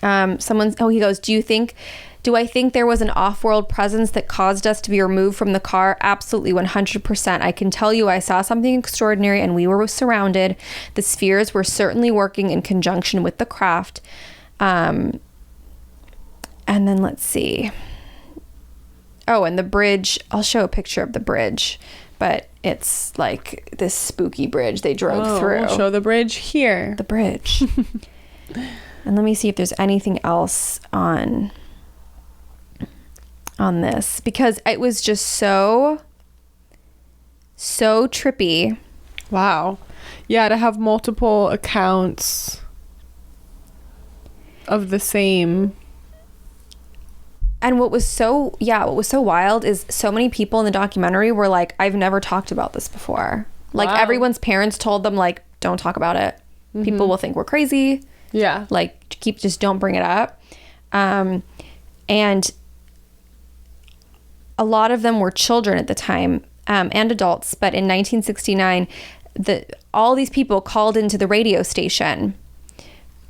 [SPEAKER 1] He goes, do I think there was an off-world presence that caused us to be removed from the car? Absolutely, 100%. I can tell you I saw something extraordinary and we were surrounded. The spheres were certainly working in conjunction with the craft. And then let's see. Oh, and the bridge, I'll show a picture of the bridge, but it's like this spooky bridge they drove through.
[SPEAKER 2] We'll show the bridge here.
[SPEAKER 1] The bridge. And let me see if there's anything else on this, because it was just so trippy.
[SPEAKER 2] Wow. Yeah, to have multiple accounts of the same.
[SPEAKER 1] And what was so wild is so many people in the documentary were like, I've never talked about this before. Like,
[SPEAKER 2] wow.
[SPEAKER 1] Everyone's parents told them, like, don't talk about it. Mm-hmm. People will think we're crazy.
[SPEAKER 2] Yeah.
[SPEAKER 1] Like, just don't bring it up. And a lot of them were children at the time, and adults. But in 1969, all these people called into the radio station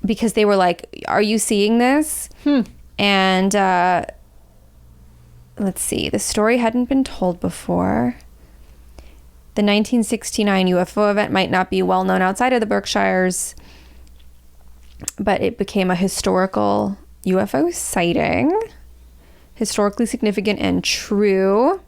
[SPEAKER 1] because they were like, are you seeing this? And let's see, the story hadn't been told before. The 1969 UFO event might not be well known outside of the Berkshires, but it became a historical UFO sighting. Historically significant and true.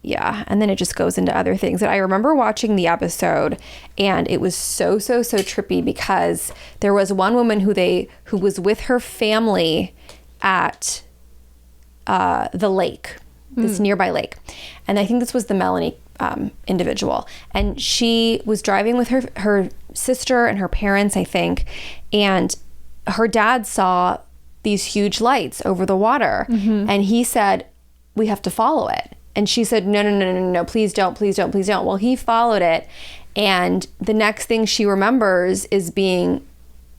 [SPEAKER 1] Yeah, and then it just goes into other things. And I remember watching the episode, and it was so trippy, because there was one woman who was with her family at the lake, this nearby lake. And I think this was the Melanie individual. And she was driving with her sister and her parents, I think. And her dad saw these huge lights over the water. And he said, we have to follow it. And she said, no, please don't. Well, he followed it. And the next thing she remembers is being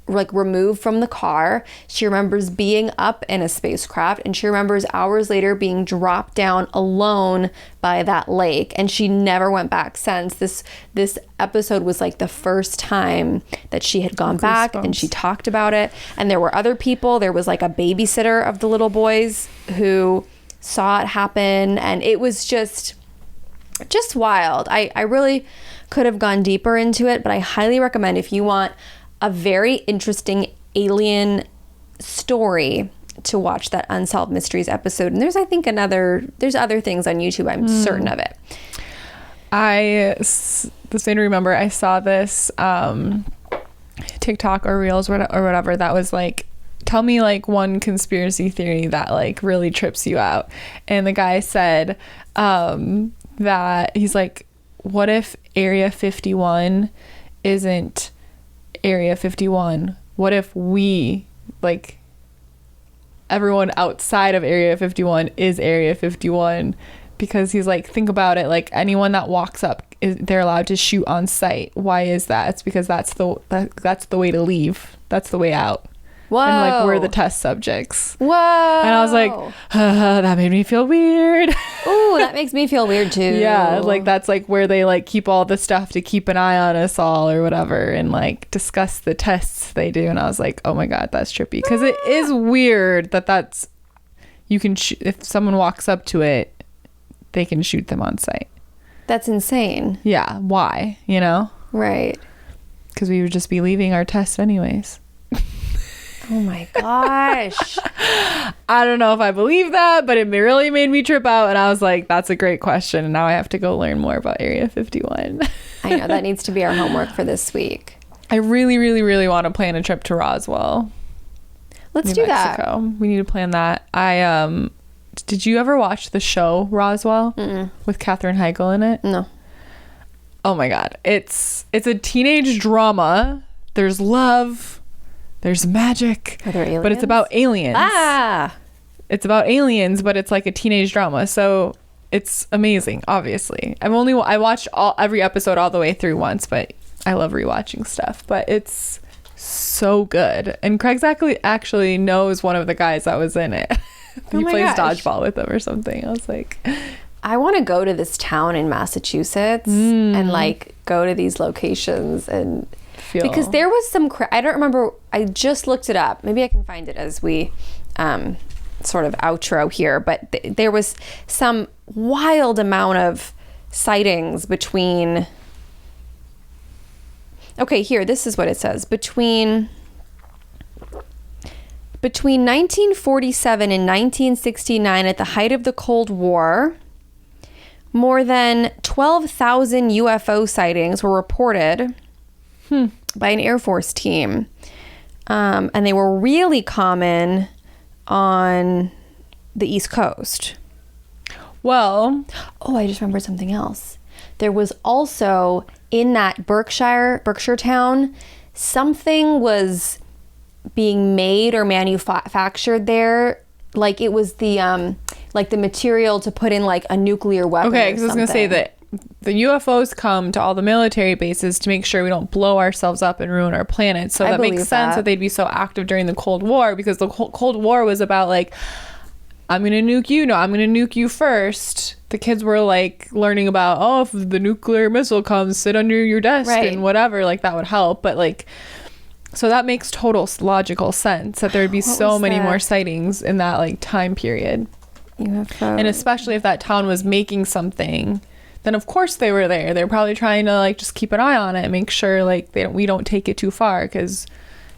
[SPEAKER 1] like removed from the car. She remembers being up in a spacecraft, and she remembers hours later being dropped down alone by that lake. And she never went back since. This episode was like the first time that she had gone back, and she talked about it. And there were other people. There was like a babysitter of the little boys who saw it happen, and it was just wild. I really could have gone deeper into it, but I highly recommend, if you want a very interesting alien story, to watch that Unsolved Mysteries episode. And there's, I think, there's other things on YouTube. I'm certain of it.
[SPEAKER 2] The same remember, I saw this TikTok or Reels or whatever that was like, tell me like one conspiracy theory that like really trips you out. And the guy said that he's like, what if Area 51 isn't Area 51? What if we, like, everyone outside of Area 51 is Area 51? Because he's like, think about it, like anyone that walks up, they're allowed to shoot on sight. Why is that? It's because that's the way to leave. That's the way out.
[SPEAKER 1] Whoa.
[SPEAKER 2] And like, we're the test subjects.
[SPEAKER 1] Whoa.
[SPEAKER 2] And I was like, that made me feel weird.
[SPEAKER 1] Ooh, that makes me feel weird too.
[SPEAKER 2] Yeah, like that's like where they like keep all the stuff to keep an eye on us all or whatever, and like discuss the tests they do. And I was like, oh my God, that's trippy. Because it is weird that's, you can, if someone walks up to it, they can shoot them on sight.
[SPEAKER 1] That's insane.
[SPEAKER 2] Yeah, why? You know?
[SPEAKER 1] Right.
[SPEAKER 2] Because we would just be leaving our test anyways.
[SPEAKER 1] Oh my gosh.
[SPEAKER 2] I don't know if I believe that, but it really made me trip out. And I was like, that's a great question. And now I have to go learn more about Area 51.
[SPEAKER 1] I know, that needs to be our homework for this week.
[SPEAKER 2] I really, really, really want to plan a trip to Roswell.
[SPEAKER 1] Let's
[SPEAKER 2] New
[SPEAKER 1] do
[SPEAKER 2] Mexico.
[SPEAKER 1] that.
[SPEAKER 2] We need to plan that. Did you ever watch the show Roswell? With Katherine Heigl in it?
[SPEAKER 1] No.
[SPEAKER 2] Oh my God. It's a teenage drama. There's love. There's magic.
[SPEAKER 1] Are there aliens?
[SPEAKER 2] But it's about aliens. It's about aliens, but it's like a teenage drama. So it's amazing, obviously. I watched every episode all the way through once, but I love rewatching stuff. But it's so good. And Craig actually knows one of the guys that was in it. He plays dodgeball with them or something. I was like,
[SPEAKER 1] I want to go to this town in Massachusetts and like go to these locations and because there was some I don't remember, I just looked it up, maybe I can find it as we sort of outro here, but there was some wild amount of sightings between, okay, here, this is what it says, between 1947 and 1969, at the height of the Cold War, more than 12,000 UFO sightings were reported by an Air Force team. And they were really common on the East Coast.
[SPEAKER 2] Well,
[SPEAKER 1] I just remembered something else. There was also in that Berkshire town, something was being made or manufactured there, like it was the material to put in like a nuclear weapon. Okay, because I was gonna say that the UFOs come to all the military bases to make sure we don't blow ourselves up and ruin our planet. So that makes sense that they'd be so active during the Cold War, because the Cold War was about like, I'm gonna nuke you. No, I'm gonna nuke you first. The kids were like learning about, if the nuclear missile comes, sit under your desk and whatever, like that would help. But like,
[SPEAKER 2] So that makes total logical sense that there would be so many more sightings in that like time period.
[SPEAKER 1] UFO.
[SPEAKER 2] And especially if that town was making something, then of course they were there. They're probably trying to like just keep an eye on it and make sure like we don't take it too far, because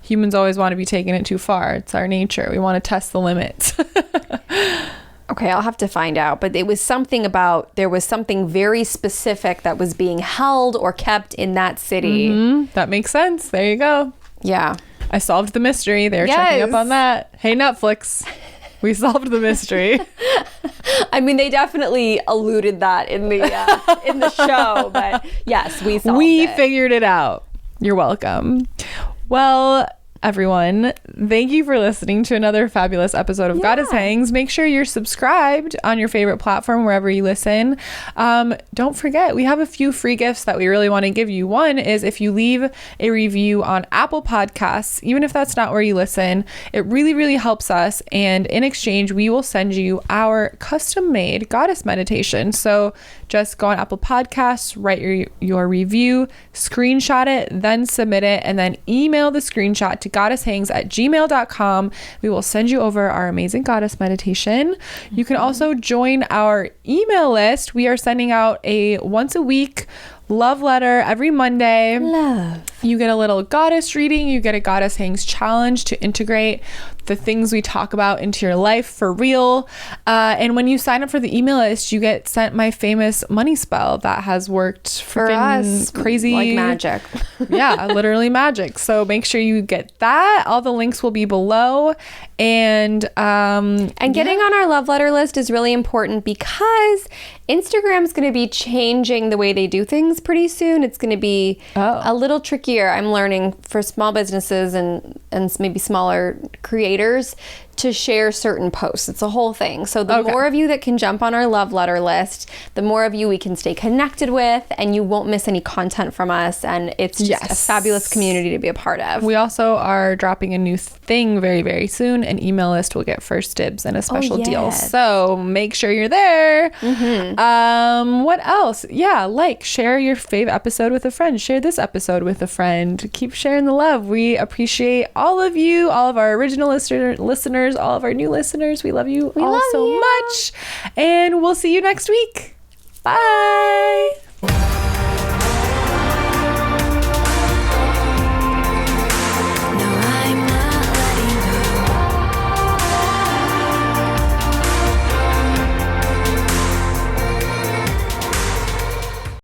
[SPEAKER 2] humans always want to be taking it too far. It's our nature. We want to test the limits.
[SPEAKER 1] Okay, I'll have to find out. But it was something about, there was something very specific that was being held or kept in that city.
[SPEAKER 2] That makes sense. There you go.
[SPEAKER 1] Yeah.
[SPEAKER 2] I solved the mystery. They're checking up on that. Hey, Netflix. We solved the mystery.
[SPEAKER 1] I mean, they definitely alluded that in the show, but yes, we solved it.
[SPEAKER 2] We figured it out. You're welcome. Well, everyone, thank you for listening to another fabulous episode of Goddess Hangs. Make sure you're subscribed on your favorite platform wherever you listen. Don't forget, we have a few free gifts that we really want to give you. One is if you leave a review on Apple Podcasts, even if that's not where you listen, it really, really helps us. And in exchange, we will send you our custom-made goddess meditation. So just go on Apple Podcasts, write your review, screenshot it, then submit it, and then email the screenshot to goddesshangs@gmail.com. We will send you over our amazing goddess meditation. You can also join our email list. We are sending out a once a week love letter every Monday.
[SPEAKER 1] Love.
[SPEAKER 2] You get a little goddess reading. You get a Goddess Hangs challenge to integrate the things we talk about into your life for real. And when you sign up for the email list, you get sent my famous money spell that has worked
[SPEAKER 1] For us,
[SPEAKER 2] crazy,
[SPEAKER 1] like magic.
[SPEAKER 2] Yeah, literally magic. So make sure you get that. All the links will be below. And
[SPEAKER 1] getting on our love letter list is really important because Instagram's going to be changing the way they do things pretty soon. It's going to be a little trickier, I'm learning, for small businesses and maybe smaller creators to share certain posts. It's a whole thing. So the more of you that can jump on our love letter list, the more of you we can stay connected with, and you won't miss any content from us. And it's just a fabulous community to be a part of.
[SPEAKER 2] We also are dropping a new thing very, very soon. An email list will get first dibs and a special deal. So make sure you're there. What else? Yeah, share your fave episode with a friend. Share this episode with a friend. Keep sharing the love. We appreciate all of you, all of our original listeners, all of our new listeners. We love you all so much. And we'll see you next week. Bye.